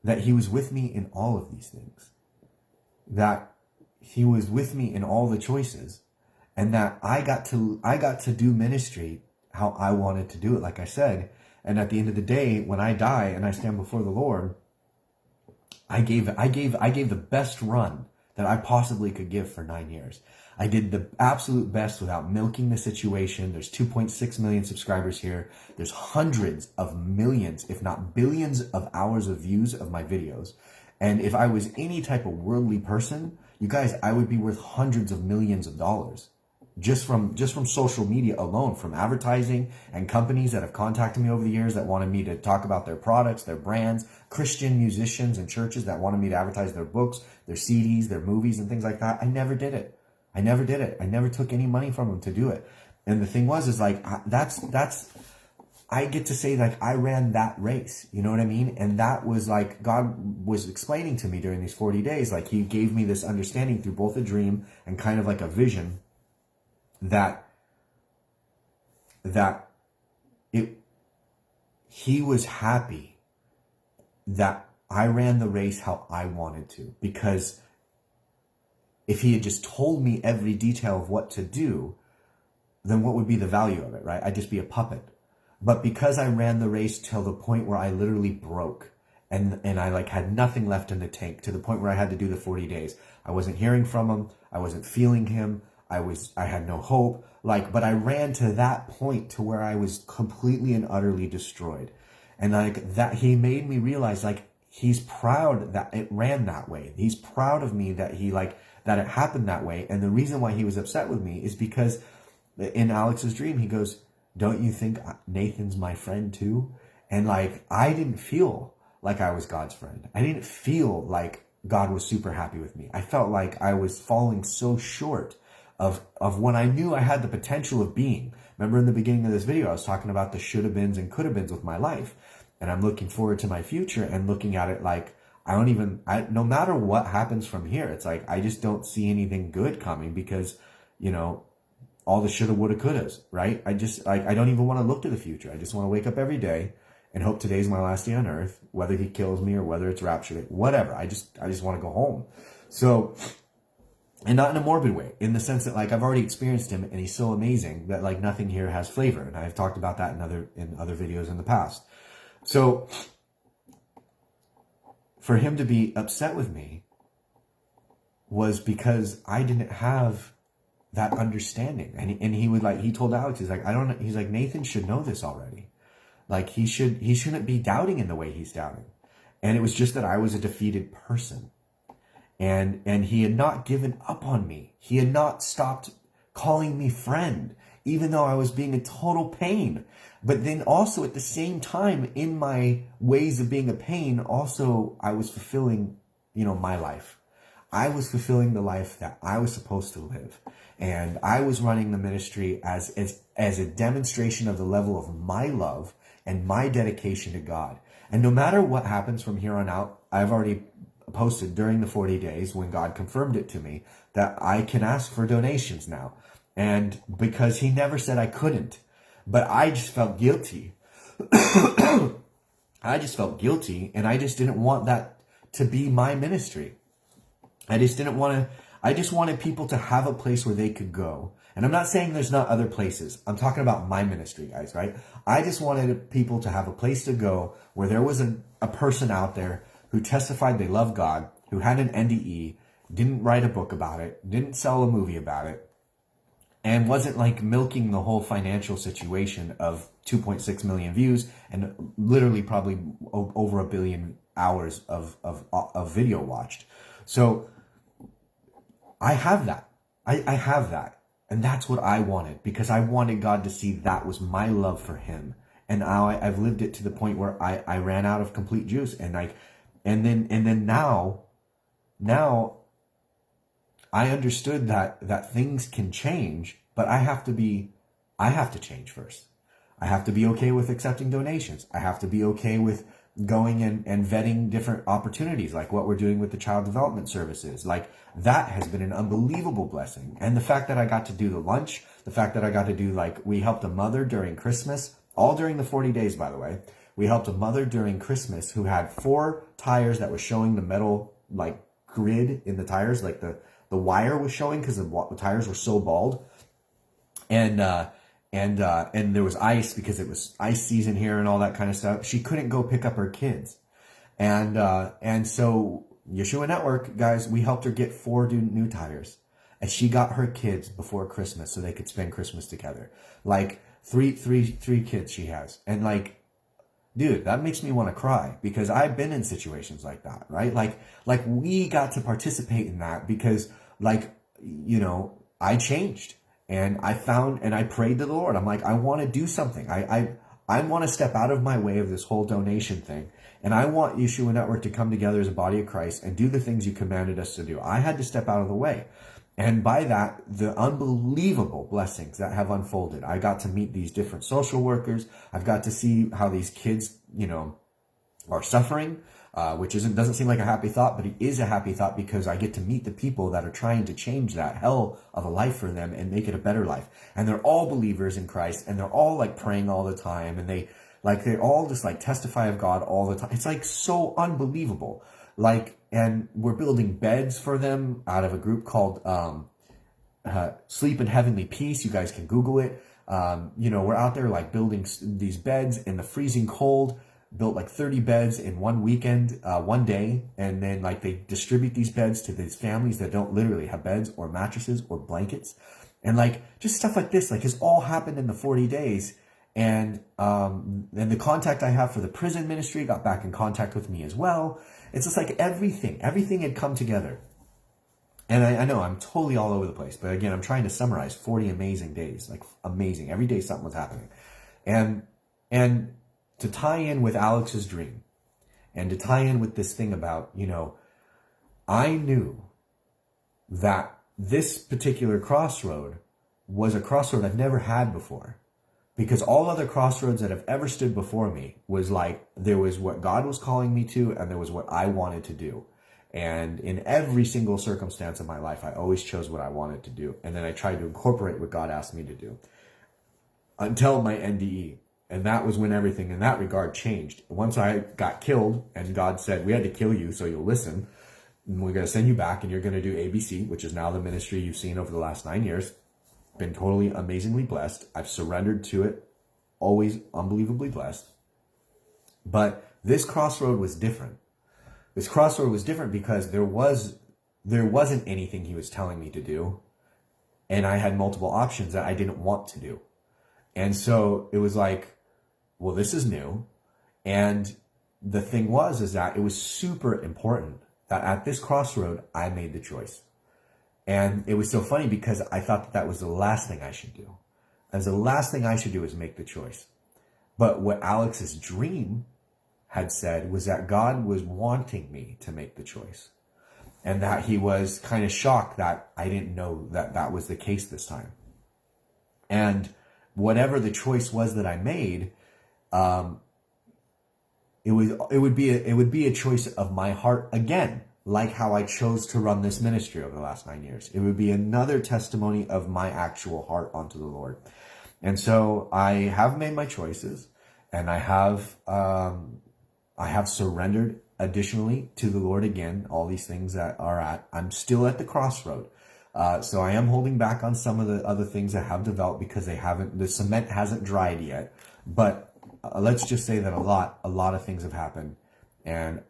that he was with me in all of these things. That he was with me in all the choices, and that I got to do ministry how I wanted to do it, like I said. And at the end of the day, when I die and I stand before the Lord, I gave the best run that I possibly could give for 9 years. I did the absolute best without milking the situation. There's 2.6 million subscribers here. There's hundreds of millions, if not billions of hours of views of my videos. And if I was any type of worldly person, you guys, I would be worth hundreds of millions of dollars. Just from social media alone, from advertising and companies that have contacted me over the years that wanted me to talk about their products, their brands, Christian musicians and churches that wanted me to advertise their books, their CDs, their movies and things like that. I never did it. I never took any money from them to do it. And the thing is like, I get to say, like, I ran that race, you know what I mean? And that was like, God was explaining to me during these 40 days, like he gave me this understanding through both a dream and kind of like a vision that he was happy that I ran the race how I wanted to, because if he had just told me every detail of what to do, then what would be the value of it, right? I'd just be a puppet. But because I ran the race till the point where I literally broke and I like had nothing left in the tank, to the point where I had to do the 40 days. I wasn't hearing from him. I wasn't feeling him. I had no hope. But I ran to that point to where I was completely and utterly destroyed. And like that, he made me realize, like, he's proud that it ran that way. He's proud of me that that it happened that way. And the reason why he was upset with me is because in Alex's dream, he goes, don't you think Nathan's my friend too? And like, I didn't feel like I was God's friend. I didn't feel like God was super happy with me. I felt like I was falling so short of what I knew I had the potential of being. Remember in the beginning of this video, I was talking about the should have beens and could have beens with my life. And I'm looking forward to my future and looking at it like, no matter what happens from here, it's like, I just don't see anything good coming because, all the shoulda, woulda, couldas, right? I don't even want to look to the future. I just want to wake up every day and hope today's my last day on earth, whether he kills me or whether it's rapture day, whatever. I just want to go home. So, and not in a morbid way, in the sense that like I've already experienced him and he's so amazing that like nothing here has flavor. And I've talked about that in other videos in the past. So for him to be upset with me was because I didn't have that understanding. And he told Alex, he's like, Nathan should know this already. Like he shouldn't be doubting in the way he's doubting. And it was just that I was a defeated person. And he had not given up on me. He had not stopped calling me friend, even though I was being a total pain. But then also at the same time, in my ways of being a pain, also I was fulfilling, my life. I was fulfilling the life that I was supposed to live. And I was running the ministry as a demonstration of the level of my love and my dedication to God. And no matter what happens from here on out, I've already posted during the 40 days when God confirmed it to me that I can ask for donations now. And because he never said I couldn't, but I just felt guilty. I just felt guilty, and I just didn't want that to be my ministry. I just wanted people to have a place where they could go. And I'm not saying there's not other places. I'm talking about my ministry, guys, right? I just wanted people to have a place to go where there was a person out there who testified they love God, who had an NDE, didn't write a book about it, didn't sell a movie about it, and wasn't like milking the whole financial situation of 2.6 million views and literally probably over 1 billion hours of video watched. So I have that. I have that. And that's what I wanted, because I wanted God to see that was my love for him. And now I've lived it to the point where I ran out of complete juice. And then now I understood that things can change, but I have to change first. I have to be okay with accepting donations. I have to be okay with going and vetting different opportunities, like what we're doing with the child development services. Like that has been an unbelievable blessing. And the fact that I got to do the lunch, the fact that I got to do, like, we helped a mother during Christmas, all during the 40 days, by the way. We helped a mother during Christmas who had 4 tires that were showing the metal, like, grid in the tires, like the wire was showing because the tires were so bald. And there was ice because it was ice season here and all that kind of stuff. She couldn't go pick up her kids. And so Yeshua Network, guys, we helped her get 4 new tires. And she got her kids before Christmas so they could spend Christmas together. Like three kids she has. And like, dude, that makes me want to cry, because I've been in situations like that, right? Like we got to participate in that because, like, I changed. And I found, and I prayed to the Lord. I'm like, I want to do something. I want to step out of my way of this whole donation thing. And I want Yeshua Network to come together as a body of Christ and do the things you commanded us to do. I had to step out of the way. And by that, the unbelievable blessings that have unfolded. I got to meet these different social workers. I've got to see how these kids, are suffering, which doesn't seem like a happy thought, but it is a happy thought because I get to meet the people that are trying to change that hell of a life for them and make it a better life. And they're all believers in Christ, and they're all like praying all the time, and they all just like testify of God all the time. It's like so unbelievable. And we're building beds for them out of a group called Sleep in Heavenly Peace. You guys can Google it. We're out there like building these beds in the freezing cold. Built like 30 beds in one weekend, one day, and then like they distribute these beds to these families that don't literally have beds or mattresses or blankets, and like just stuff like this, like has all happened in the 40 days. And the contact I have for the prison ministry got back in contact with me as well. It's just like everything had come together. And I know I'm totally all over the place, but again, I'm trying to summarize 40 amazing days, like amazing. Every day something was happening, and to tie in with Alex's dream and to tie in with this thing about, I knew that this particular crossroad was a crossroad I've never had before, because all other crossroads that have ever stood before me was like, there was what God was calling me to, and there was what I wanted to do. And in every single circumstance of my life, I always chose what I wanted to do. And then I tried to incorporate what God asked me to do until my NDE. And that was when everything in that regard changed. Once I got killed and God said, we had to kill you so you'll listen. And we're going to send you back and you're going to do ABC, which is now the ministry you've seen over the last 9 years. Been totally amazingly blessed. I've surrendered to it. Always unbelievably blessed. But this crossroad was different. This crossroad was different because there wasn't anything he was telling me to do. And I had multiple options that I didn't want to do. And so it was like, well, this is new. And the thing is that it was super important that at this crossroad, I made the choice. And it was so funny because I thought that was the last thing I should do. As the last thing I should do is make the choice. But what Alex's dream had said was that God was wanting me to make the choice. And that he was kind of shocked that I didn't know that that was the case this time. And whatever the choice was that I made, it would be a choice of my heart again, like how I chose to run this ministry over the last 9 years. It would be another testimony of my actual heart unto the Lord. And so I have made my choices, and I have surrendered additionally to the Lord again, all these things that I'm still at the crossroad. So I am holding back on some of the other things that have developed because the cement hasn't dried yet. But let's just say that a lot of things have happened, and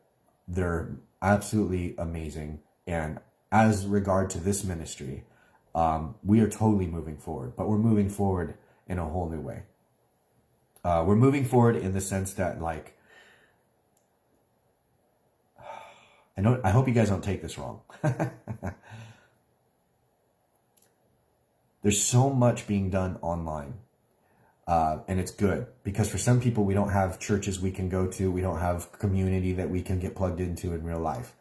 they're absolutely amazing. And as regard to this ministry, we are totally moving forward, but we're moving forward in a whole new way. We're moving forward in the sense that, like, I hope you guys don't take this wrong. There's so much being done online. And it's good because for some people, we don't have churches we can go to. We don't have community that we can get plugged into in real life.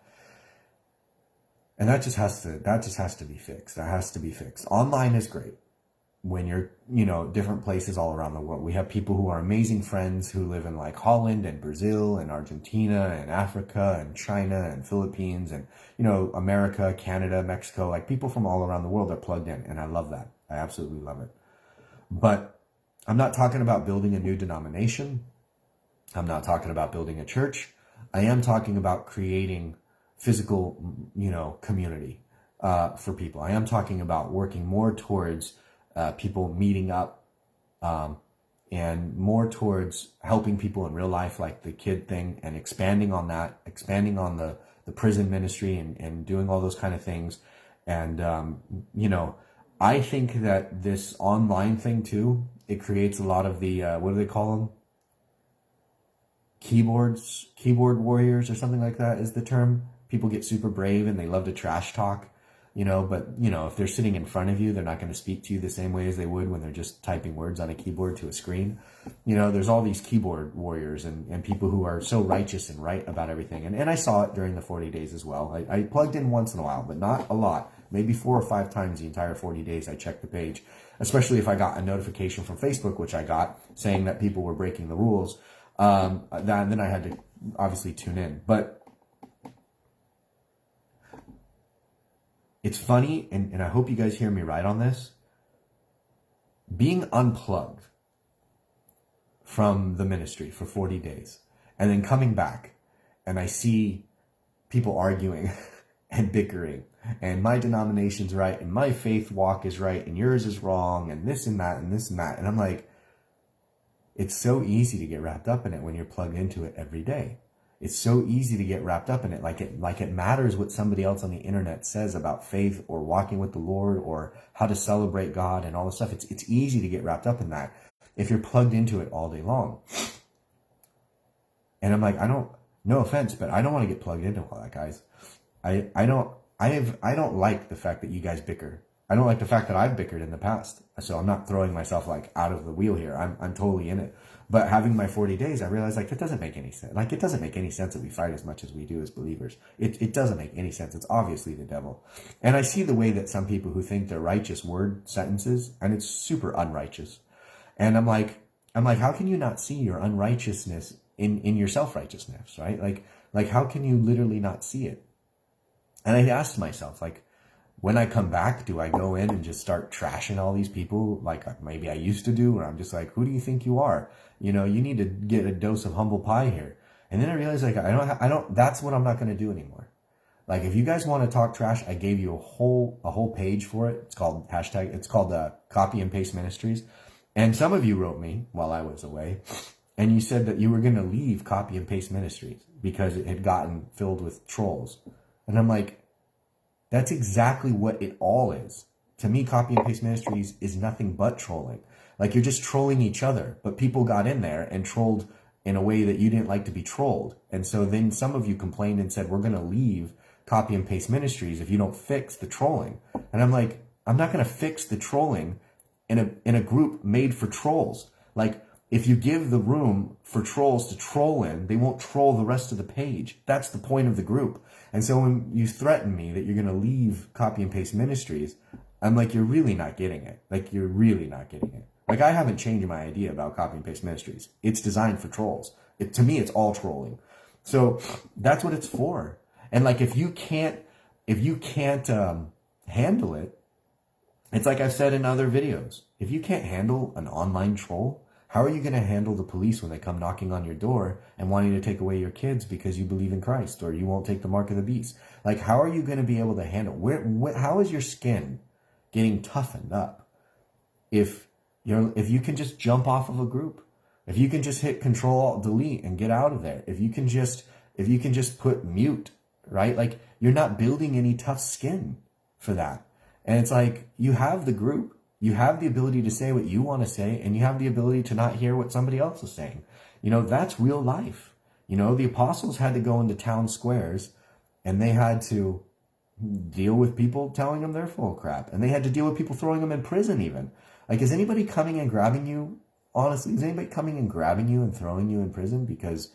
And that just has to be fixed. That has to be fixed. Online is great when you're, different places all around the world. We have people who are amazing friends who live in like Holland and Brazil and Argentina and Africa and China and Philippines and, America, Canada, Mexico, like people from all around the world are plugged in. And I love that. I absolutely love it. But I'm not talking about building a new denomination. I'm not talking about building a church. I am talking about creating physical, community for people. I am talking about working more towards people meeting up and more towards helping people in real life, like the kid thing, and expanding on that, expanding on the prison ministry and doing all those kind of things. And, I think that this online thing too, it creates a lot of the, what do they call them? Keyboard warriors or something like that is the term. People get super brave and they love to trash talk, but if they're sitting in front of you, they're not going to speak to you the same way as they would when they're just typing words on a keyboard to a screen. There's all these keyboard warriors and people who are so righteous and right about everything. And I saw it during the 40 days as well. I plugged in once in a while, but not a lot. maybe 4 or 5 times the entire 40 days I checked the page, especially if I got a notification from Facebook, which I got, saying that people were breaking the rules. Then I had to obviously tune in. But it's funny, and I hope you guys hear me right on this. Being unplugged from the ministry for 40 days and then coming back, and I see people arguing and bickering, and my denomination's right, and my faith walk is right, and yours is wrong, and this and that, and this and that. And I'm like, it's so easy to get wrapped up in it when you're plugged into it every day. It's so easy to get wrapped up in it. Like it matters what somebody else on the internet says about faith or walking with the Lord or how to celebrate God and all this stuff. It's easy to get wrapped up in that if you're plugged into it all day long. And I'm like, no offense, but I don't want to get plugged into all that, guys. I don't like the fact that you guys bicker. I don't like the fact that I've bickered in the past. So I'm not throwing myself like out of the wheel here. I'm totally in it. But having my 40 days, I realized like, it doesn't make any sense. Like, it doesn't make any sense that we fight as much as we do as believers. It doesn't make any sense. It's obviously the devil. And I see the way that some people who think they're righteous word sentences, and it's super unrighteous. And I'm like, how can you not see your unrighteousness in your self-righteousness, right? Like how can you literally not see it? And I asked myself, like, when I come back, do I go in and just start trashing all these people like maybe I used to do? Or I'm just like, who do you think you are? You know, you need to get a dose of humble pie here. And then I realized, like, that's what I'm not going to do anymore. Like, if you guys want to talk trash, I gave you a whole page for it. It's called Copy and Paste Ministries. And some of you wrote me while I was away, and you said that you were going to leave Copy and Paste Ministries because it had gotten filled with trolls. And I'm like, that's exactly what it all is. To me, Copy and Paste Ministries is nothing but trolling. Like, you're just trolling each other, but people got in there and trolled in a way that you didn't like to be trolled. And so then some of you complained and said, we're going to leave Copy and Paste Ministries if you don't fix the trolling. And I'm like, I'm not going to fix the trolling in a group made for trolls. Like, if you give the room for trolls to troll in, they won't troll the rest of the page. That's the point of the group. And so when you threaten me that you're going to leave Copy and Paste Ministries, I'm like, you're really not getting it. Like, you're really not getting it. Like, I haven't changed my idea about Copy and Paste Ministries. It's designed for trolls. To me, it's all trolling. So that's what it's for. And like, if you can't handle it, it's like I've said in other videos. If you can't handle an online troll, how are you going to handle the police when they come knocking on your door and wanting to take away your kids because you believe in Christ or you won't take the mark of the beast? Like, how are you going to be able to handle? How is your skin getting toughened up if you can just jump off of a group? If you can just hit Control-Alt-Delete and get out of there? If you can just put mute, right? Like, you're not building any tough skin for that. And it's like, you have the group. You have the ability to say what you want to say, and you have the ability to not hear what somebody else is saying. You know, that's real life. You know, the apostles had to go into town squares, and they had to deal with people telling them they're full of crap. And they had to deal with people throwing them in prison even. Like, is anybody coming and grabbing you? Honestly, is anybody coming and grabbing you and throwing you in prison because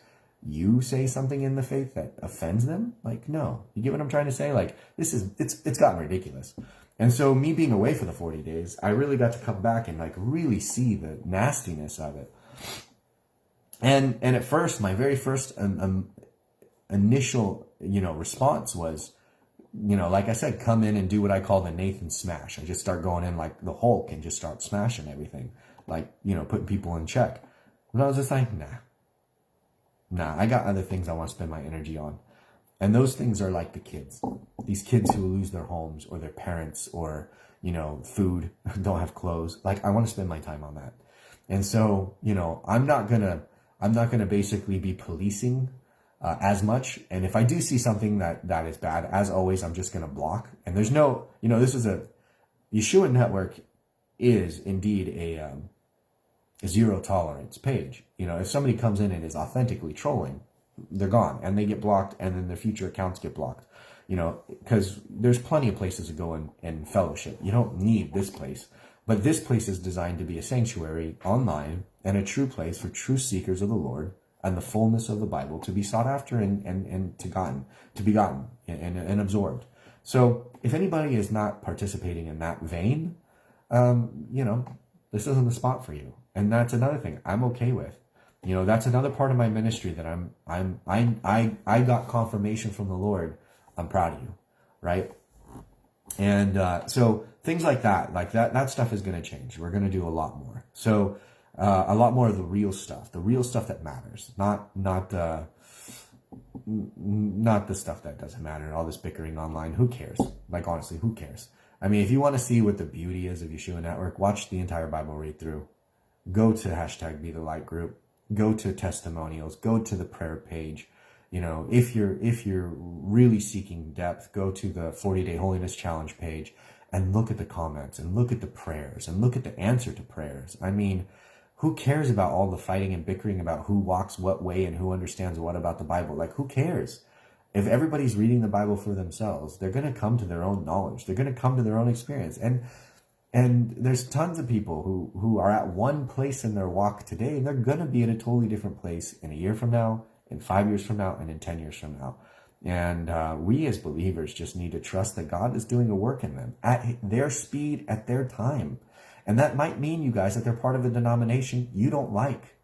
you say something in the faith that offends them? Like, no. You get what I'm trying to say? Like, it's gotten ridiculous. And so me being away for the 40 days, I really got to come back and like really see the nastiness of it. And at first, my very first initial, response was, like I said, come in and do what I call the Nathan smash. I just start going in like the Hulk and just start smashing everything, like, putting people in check. And I was just like, nah, I got other things I want to spend my energy on. And those things are like the kids, these kids who lose their homes or their parents or, food, don't have clothes. Like, I want to spend my time on that. And so, I'm not gonna basically be policing as much. And if I do see something that is bad, as always, I'm just gonna block. And there's no, this is Yeshua Network is indeed a zero tolerance page. If somebody comes in and is authentically trolling, they're gone and they get blocked, and then their future accounts get blocked, because there's plenty of places to go and fellowship. You don't need this place, but this place is designed to be a sanctuary online and a true place for true seekers of the Lord and the fullness of the Bible to be sought after and to be gotten and absorbed. So if anybody is not participating in that vein, this isn't the spot for you. And that's another thing I'm okay with. That's another part of my ministry that I got confirmation from the Lord. I'm proud of you, right? And so things like that stuff is going to change. We're going to do a lot more. So a lot more of the real stuff that matters, not the stuff that doesn't matter. All this bickering online, who cares? Like, honestly, who cares? I mean, if you want to see what the beauty is of Yeshua Network, watch the entire Bible read through. Go to #BeTheLight group. Go to testimonials. Go to the prayer page. If you're really seeking depth, go to the 40-Day Holiness Challenge page and look at the comments and look at the prayers and look at the answer to prayers. I mean, who cares about all the fighting and bickering about who walks what way and who understands what about the Bible? Like, who cares? If everybody's reading the Bible for themselves, they're going to come to their own knowledge. They're going to come to their own experience. And there's tons of people who are at one place in their walk today, and they're going to be at a totally different place in a year from now, in 5 years from now, and in 10 years from now. And we as believers just need to trust that God is doing a work in them at their speed, at their time. And that might mean, you guys, that they're part of a denomination you don't like.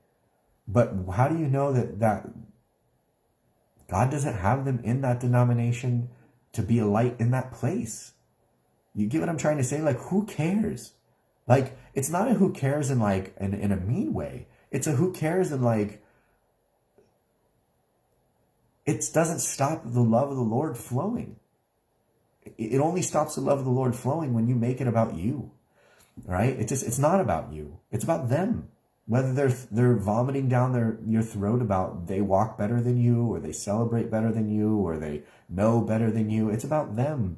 But how do you know that God doesn't have them in that denomination to be a light in that place? You get what I'm trying to say? Like, who cares? Like, it's not a who cares in like in a mean way. It's a who cares in like, it doesn't stop the love of the Lord flowing. It only stops the love of the Lord flowing when you make it about you, right? It's not about you. It's about them. Whether they're vomiting down your throat about they walk better than you, or they celebrate better than you, or they know better than you. It's about them,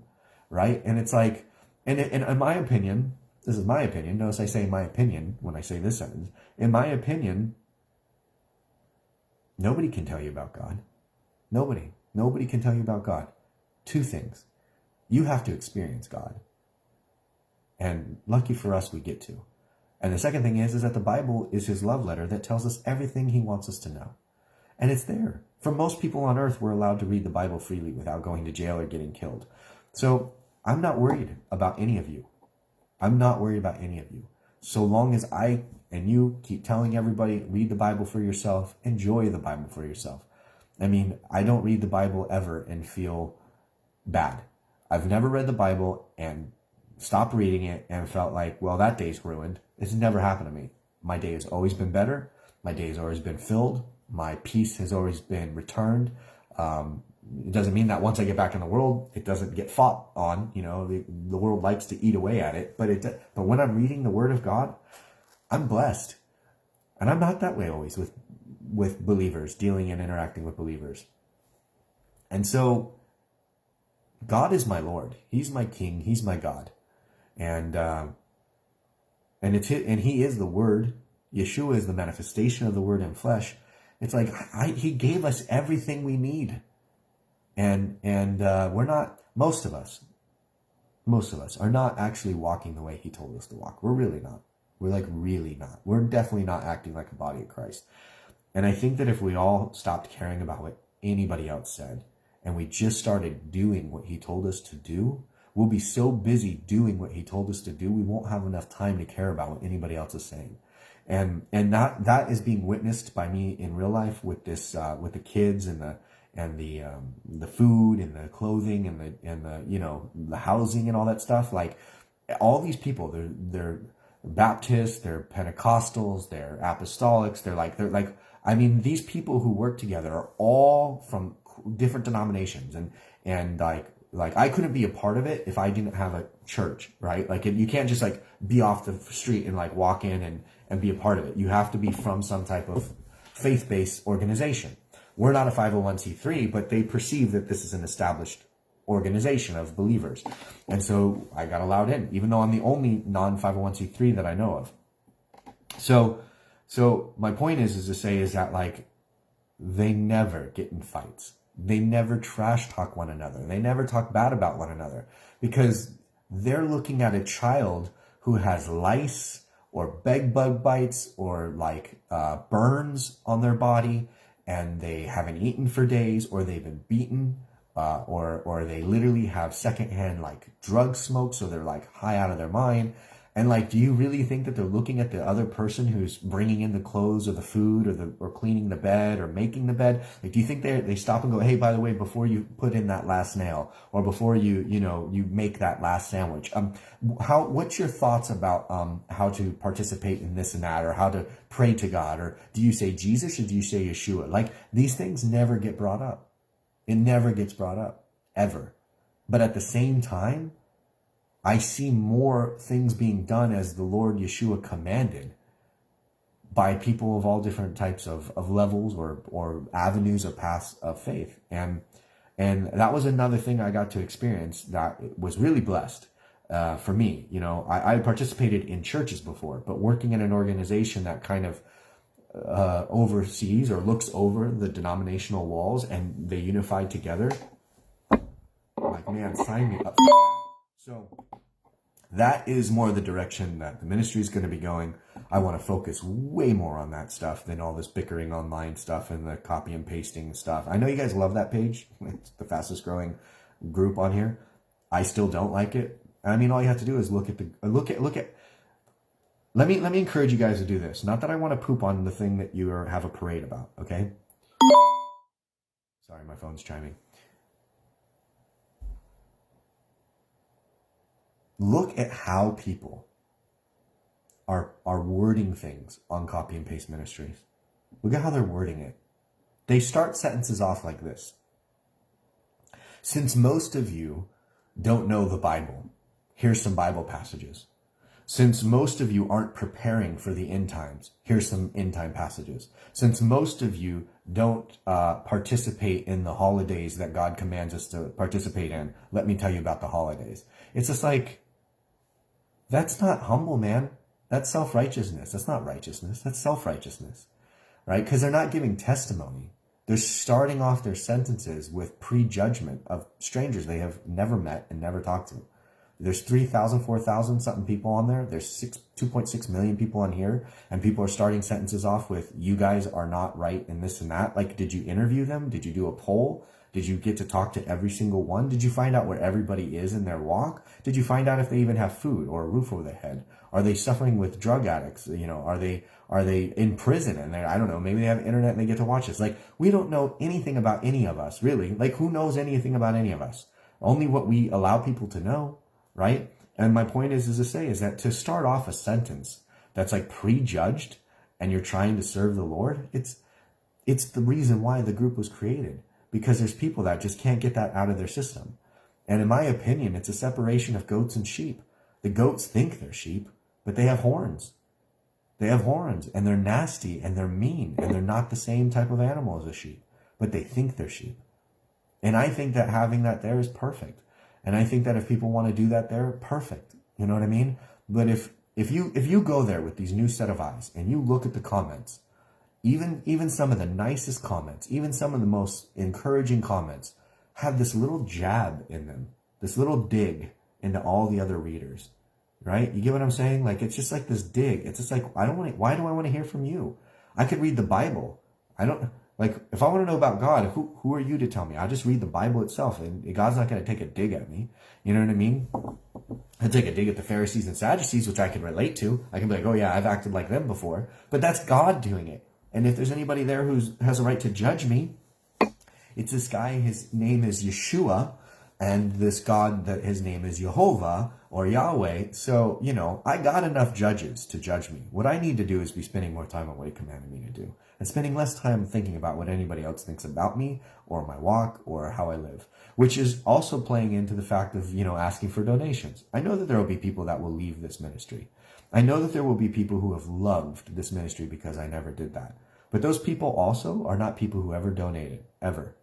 right? And it's like, and in my opinion, this is my opinion. Notice I say my opinion when I say this sentence. In my opinion, nobody can tell you about God. Nobody can tell you about God. Two things. You have to experience God. And lucky for us, we get to. And the second thing is that the Bible is his love letter that tells us everything he wants us to know. And it's there. For most people on earth, we're allowed to read the Bible freely without going to jail or getting killed. So I'm not worried about any of you. I'm not worried about any of you. So long as I and you keep telling everybody, read the Bible for yourself, enjoy the Bible for yourself. I mean, I don't read the Bible ever and feel bad. I've never read the Bible and stopped reading it and felt like, well, that day's ruined. It's never happened to me. My day has always been better. My day has always been filled. My peace has always been returned. It doesn't mean that once I get back in the world, it doesn't get fought on. The world likes to eat away at it. But when I'm reading the Word of God, I'm blessed. And I'm not that way always with believers, dealing and interacting with believers. And so God is my Lord. He's my King. He's my God. And he is the Word. Yeshua is the manifestation of the Word in flesh. It's like he gave us everything we need. And we're not, most of us are not actually walking the way he told us to walk. We're really not. We're like really not. We're definitely not acting like a body of Christ. And I think that if we all stopped caring about what anybody else said and we just started doing what he told us to do, we'll be so busy doing what he told us to do, we won't have enough time to care about what anybody else is saying. And that is being witnessed by me in real life with this, with the kids and the food and the clothing and the housing and all that stuff. Like, all these people, they're Baptists, they're Pentecostals, they're Apostolics, they're like, I mean, these people who work together are all from different denominations, and like I couldn't be a part of it if I didn't have a church, right? Like, you can't just like be off the street and like walk in and be a part of it. You have to be from some type of faith-based organization. We're not a 501c3, but they perceive that this is an established organization of believers. And so I got allowed in, even though I'm the only non-501c3 that I know of. So my point is to say is that, like, they never get in fights. They never trash talk one another. They never talk bad about one another, because they're looking at a child who has lice or bed bug bites or like burns on their body, and they haven't eaten for days, or they've been beaten, or they literally have secondhand like drug smoke, so they're like high out of their mind. And like, do you really think that they're looking at the other person who's bringing in the clothes or the food or cleaning the bed or making the bed? Like, do you think they stop and go, hey, by the way, before you put in that last nail, or before you make that last sandwich? What's your thoughts about how to participate in this and that, or how to pray to God? Or do you say Jesus, or do you say Yeshua? Like, these things never get brought up. It never gets brought up, ever. But at the same time, I see more things being done as the Lord Yeshua commanded by people of all different types of levels or avenues or paths of faith. And that was another thing I got to experience that was really blessed for me. You know, I participated in churches before, but working in an organization that kind of oversees or looks over the denominational walls and they unified together, like, man, sign me up for that. So that is more the direction that the ministry is going to be going. I want to focus way more on that stuff than all this bickering online stuff and the copy and pasting stuff. I know you guys love that page. It's the fastest growing group on here. I still don't like it. I mean, all you have to do is look at. Let me encourage you guys to do this. Not that I want to poop on the thing that you have a parade about, okay? Sorry, my phone's chiming. Look at how people are wording things on copy and paste ministries. Look at how they're wording it. They start sentences off like this. Since most of you don't know the Bible, here's some Bible passages. Since most of you aren't preparing for the end times, here's some end time passages. Since most of you don't participate in the holidays that God commands us to participate in, let me tell you about the holidays. It's just like, that's not humble, man. That's self-righteousness. That's not righteousness. That's self-righteousness, right? Because they're not giving testimony. They're starting off their sentences with prejudgment of strangers they have never met and never talked to. There's 3,000, 4,000 something people on there. There's 2.6 million people on here. And people are starting sentences off with, you guys are not right in this and that. Like, did you interview them? Did you do a poll? Did you get to talk to every single one? Did you find out where everybody is in their walk? Did you find out if they even have food or a roof over their head? Are they suffering with drug addicts? You know, are they in prison and I don't know, maybe they have internet and they get to watch this. Like, we don't know anything about any of us, really. Like, who knows anything about any of us? Only what we allow people to know, right? And my point is that to start off a sentence that's like prejudged and you're trying to serve the Lord, it's the reason why the group was created. Because there's people that just can't get that out of their system. And in my opinion, it's a separation of goats and sheep. The goats think they're sheep, but they have horns. They have horns, and they're nasty, and they're mean, and they're not the same type of animal as a sheep, but they think they're sheep. And I think that having that there is perfect. And I think that if people want to do that there, perfect. You know what I mean? But if you go there with these new set of eyes, and you look at the comments, even some of the nicest comments, even some of the most encouraging comments have this little jab in them, this little dig into all the other readers, right? You get what I'm saying? Like, it's just like this dig. It's just like, why do I want to hear from you? I could read the Bible. If I want to know about God, who are you to tell me? I just read the Bible itself, and God's not going to take a dig at me. You know what I mean? I take a dig at the Pharisees and Sadducees, which I can relate to. I can be like, oh yeah, I've acted like them before. But that's God doing it. And if there's anybody there who has a right to judge me, it's this guy. His name is Yeshua, and this God that his name is Jehovah or Yahweh. So, you know, I got enough judges to judge me. What I need to do is be spending more time on what he commanded me to do, and spending less time thinking about what anybody else thinks about me or my walk or how I live, which is also playing into the fact of, you know, asking for donations. I know that there will be people that will leave this ministry. I know that there will be people who have loved this ministry because I never did that. But those people also are not people who ever donated, ever.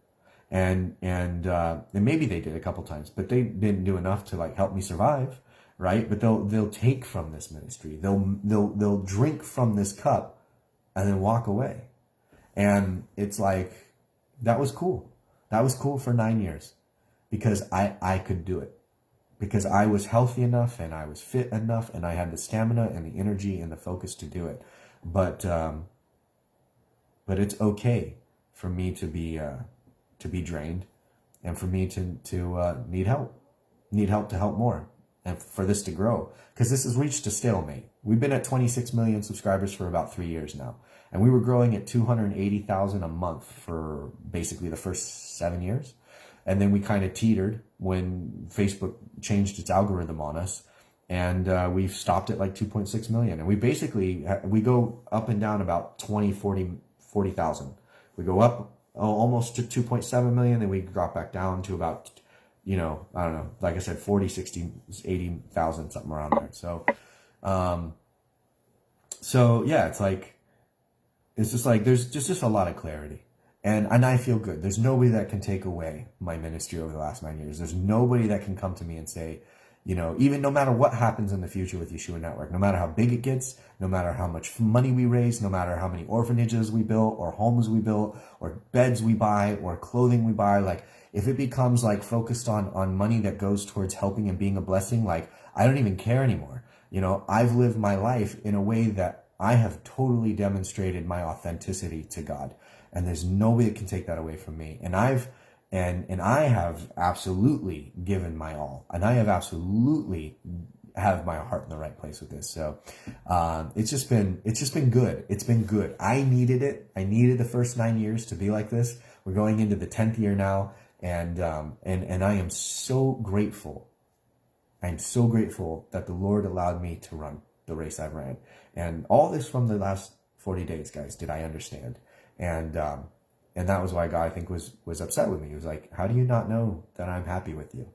And maybe they did a couple times, but they didn't do enough to like help me survive, right? But they'll take from this ministry. They'll drink from this cup and then walk away. And it's like, that was cool. That was cool for 9 years because I could do it. Because I was healthy enough and I was fit enough and I had the stamina and the energy and the focus to do it. But it's okay for me to be drained and for me to need help to help more, and for this to grow, because this has reached a stalemate. We've been at 26 million subscribers for about 3 years now, and we were growing at 280,000 a month for basically the first 7 years. And then we kind of teetered when Facebook changed its algorithm on us, and we've stopped at like 2.6 million. And we go up and down about 40,000. We go up almost to 2.7 million, then we drop back down to about, I don't know, like I said, 40, 60, 80,000, something around there. So yeah, it's just like, there's just a lot of clarity. And I feel good. There's nobody that can take away my ministry over the last 9 years. There's nobody that can come to me and say, even no matter what happens in the future with Yeshua Network, no matter how big it gets, no matter how much money we raise, no matter how many orphanages we build or homes we build or beds we buy or clothing we buy, like if it becomes like focused on money that goes towards helping and being a blessing, like I don't even care anymore. I've lived my life in a way that I have totally demonstrated my authenticity to God. And there's nobody that can take that away from me. And I have absolutely given my all. And I have absolutely have my heart in the right place with this. So it's just been good. It's been good. I needed it. I needed the first 9 years to be like this. We're going into the 10th year now. And I am so grateful. I'm so grateful that the Lord allowed me to run the race I've ran. And all this from the last 40 days, guys, did I understand. And that was why God, I think, was upset with me. He was like, how do you not know that I'm happy with you?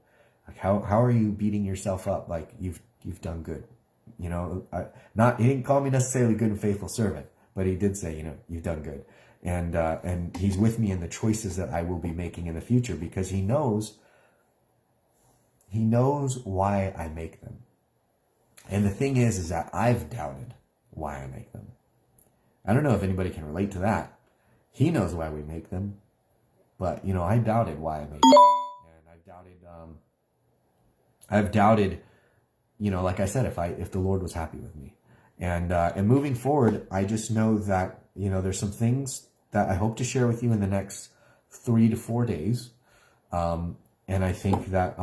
Like, how are you beating yourself up? Like you've done good, he didn't call me necessarily good and faithful servant, but he did say, you've done good. And he's with me in the choices that I will be making in the future, because he knows why I make them. And the thing is that I've doubted why I make them. I don't know if anybody can relate to that. He knows why we make them, but I doubted why I made them, and I've doubted, like I said, if the Lord was happy with me, and moving forward, I just know that there's some things that I hope to share with you in the next 3 to 4 days, and I think that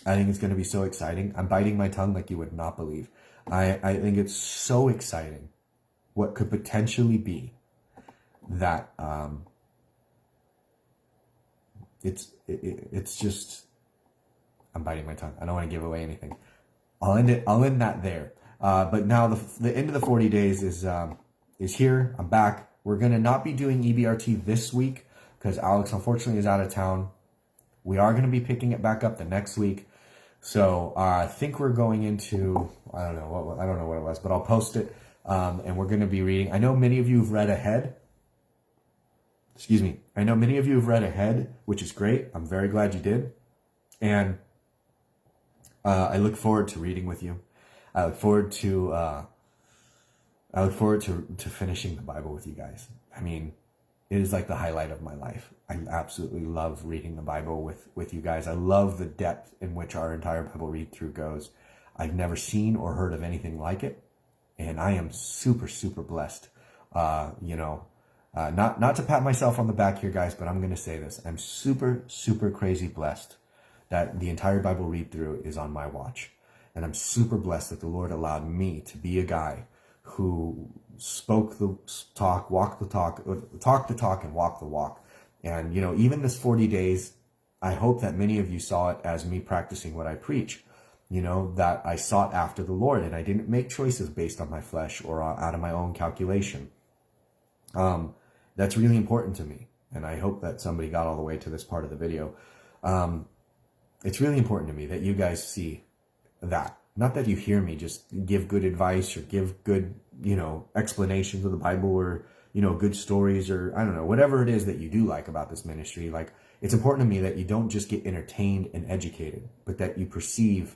it's going to be so exciting. I'm biting my tongue like you would not believe. I think it's so exciting what could potentially be that it's just, I'm biting my tongue. I don't want to give away anything. I'll end that there. But now the end of the 40 days is here. I'm back. We're going to not be doing EBRT this week because Alex unfortunately is out of town. We are going to be picking it back up the next week. So I think we're going into, I don't know what it was, but I'll post it. And we're going to be reading. I know many of you have read ahead. Excuse me. I know many of you have read ahead, which is great. I'm very glad you did. And I look forward to reading with you. I look forward to finishing the Bible with you guys. I mean, it is like the highlight of my life. I absolutely love reading the Bible with you guys. I love the depth in which our entire Bible read through goes. I've never seen or heard of anything like it. And I am super, super blessed. Not to pat myself on the back here, guys, but I'm going to say this. I'm super, super crazy blessed that the entire Bible read through is on my watch. And I'm super blessed that the Lord allowed me to be a guy who spoke the talk, walked the talk, talked the talk, and walked the walk. And, even this 40 days, I hope that many of you saw it as me practicing what I preach. That I sought after the Lord and I didn't make choices based on my flesh or out of my own calculation. That's really important to me. And I hope that somebody got all the way to this part of the video. It's really important to me that you guys see that. Not that you hear me just give good advice or give good, explanations of the Bible or, good stories or I don't know, whatever it is that you do like about this ministry. Like, it's important to me that you don't just get entertained and educated, but that you perceive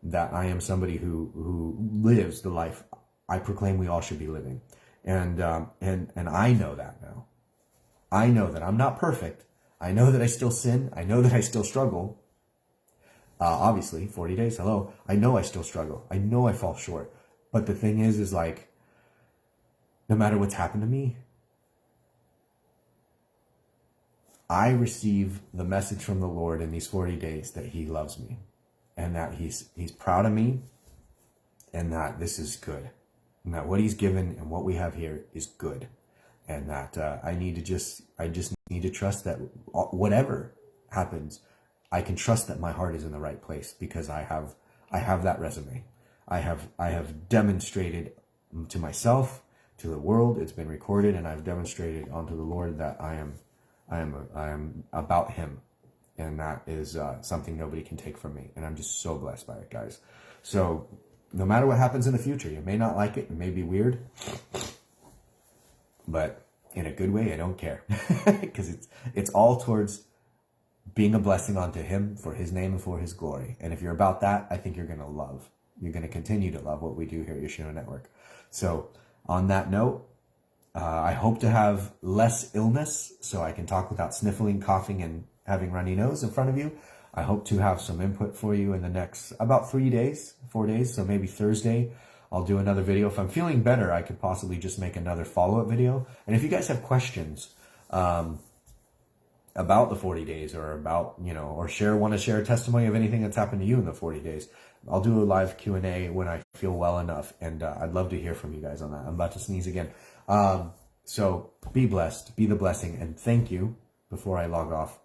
that I am somebody who lives the life I proclaim we all should be living. And I know that now. I know that I'm not perfect. I know that I still sin. I know that I still struggle. Obviously, 40 days, hello. I know I still struggle. I know I fall short. But the thing is like, no matter what's happened to me, I receive the message from the Lord in these 40 days that he loves me and that he's proud of me and that this is good and that what he's given and what we have here is good. And that I just need to trust that whatever happens, I can trust that my heart is in the right place because I have that resume. I have demonstrated to myself, to the world, it's been recorded, and I've demonstrated unto the Lord that I am about him. And that is something nobody can take from me. And I'm just so blessed by it, guys. So no matter what happens in the future, you may not like it, it may be weird, but in a good way, I don't care because it's all towards being a blessing unto him for his name and for his glory. And if you're about that, I think you're going to continue to love what we do here at Yeshua Network. So on that note, I hope to have less illness so I can talk without sniffling, coughing, and having runny nose in front of you. I hope to have some input for you in the next about 4 days. So maybe Thursday, I'll do another video. If I'm feeling better, I could possibly just make another follow-up video. And if you guys have questions about the 40 days or about, or want to share a testimony of anything that's happened to you in the 40 days, I'll do a live Q&A when I feel well enough. And I'd love to hear from you guys on that. I'm about to sneeze again. So be blessed, be the blessing. And thank you, before I log off,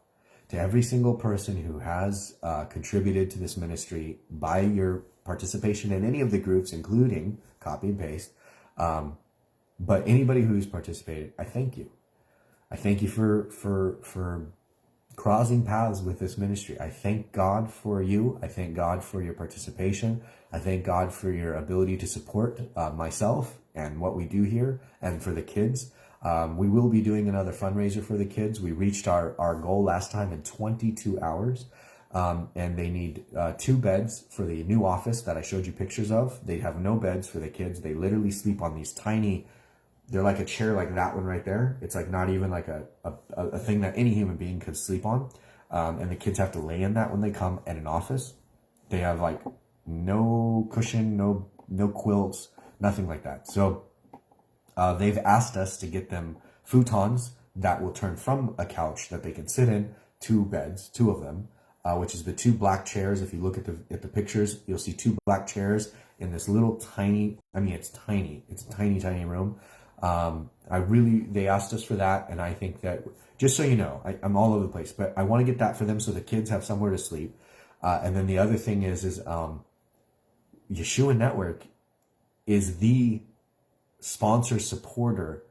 to every single person who has contributed to this ministry by your participation in any of the groups, including copy and paste. But anybody who's participated, I thank you. I thank you for crossing paths with this ministry. I thank God for you. I thank God for your participation. I thank God for your ability to support myself and what we do here and for the kids. We will be doing another fundraiser for the kids. We reached our goal last time in 22 hours. And they need 2 beds for the new office that I showed you pictures of. They have no beds for the kids. They literally sleep on these tiny, they're like a chair like that one right there. It's like not even like a thing that any human being could sleep on. And the kids have to lay in that when they come at an office. They have like no cushion, no quilts, nothing like that. So they've asked us to get them futons that will turn from a couch that they can sit in, 2 beds, 2 of them, which is the 2 black chairs. If you look at the pictures, you'll see 2 black chairs in this little tiny, it's tiny. It's a tiny, tiny room. They asked us for that. And I think that, just so you know, I'm all over the place, but I want to get that for them so the kids have somewhere to sleep. And then the other thing is Yeshua Network is the sponsor supporter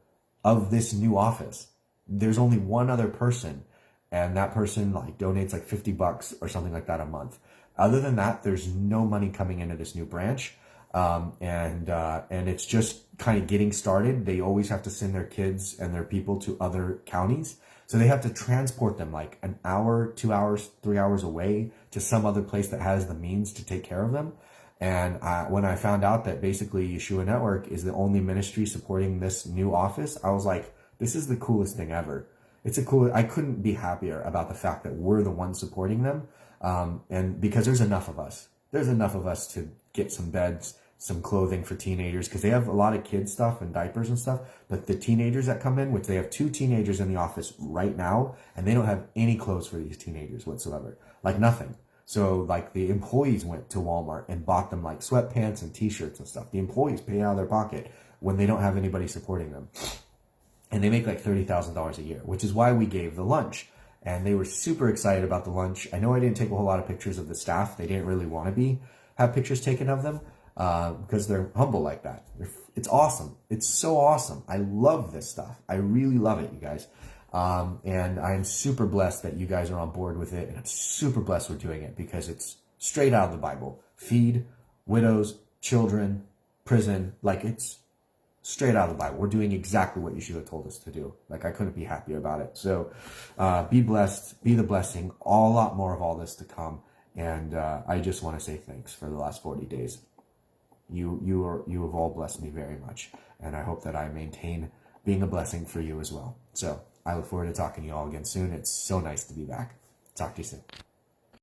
of this new office. There's only one other person, and that person donates like $50 or something like that a month. Other than that, there's no money coming into this new branch. And it's just kind of getting started. They always have to send their kids and their people to other counties. So they have to transport them like an hour, 2 hours, 3 hours away to some other place that has the means to take care of them. And when I found out that basically Yeshua Network is the only ministry supporting this new office, I was like, this is the coolest thing ever. I couldn't be happier about the fact that we're the ones supporting them. And because there's enough of us. There's enough of us to get some beds, some clothing for teenagers, because they have a lot of kid stuff and diapers and stuff. But the teenagers that come in, which they have 2 teenagers in the office right now, and they don't have any clothes for these teenagers whatsoever. Like nothing. So like the employees went to Walmart and bought them like sweatpants and t-shirts and stuff. The employees pay out of their pocket when they don't have anybody supporting them. And they make like $30,000 a year, which is why we gave the lunch. And they were super excited about the lunch. I know I didn't take a whole lot of pictures of the staff. They didn't really want to have pictures taken of them because they're humble like that. It's awesome. It's so awesome. I love this stuff. I really love it, you guys. And I'm super blessed that you guys are on board with it. And I'm super blessed we're doing it because it's straight out of the Bible. Feed widows, children, prison. Like it's straight out of the Bible. We're doing exactly what Yeshua told us to do. Like I couldn't be happier about it. So be blessed, be the blessing, a lot more of all this to come. And I just want to say thanks for the last 40 days. You have all blessed me very much. And I hope that I maintain being a blessing for you as well. So I look forward to talking to you all again soon. It's so nice to be back. Talk to you soon.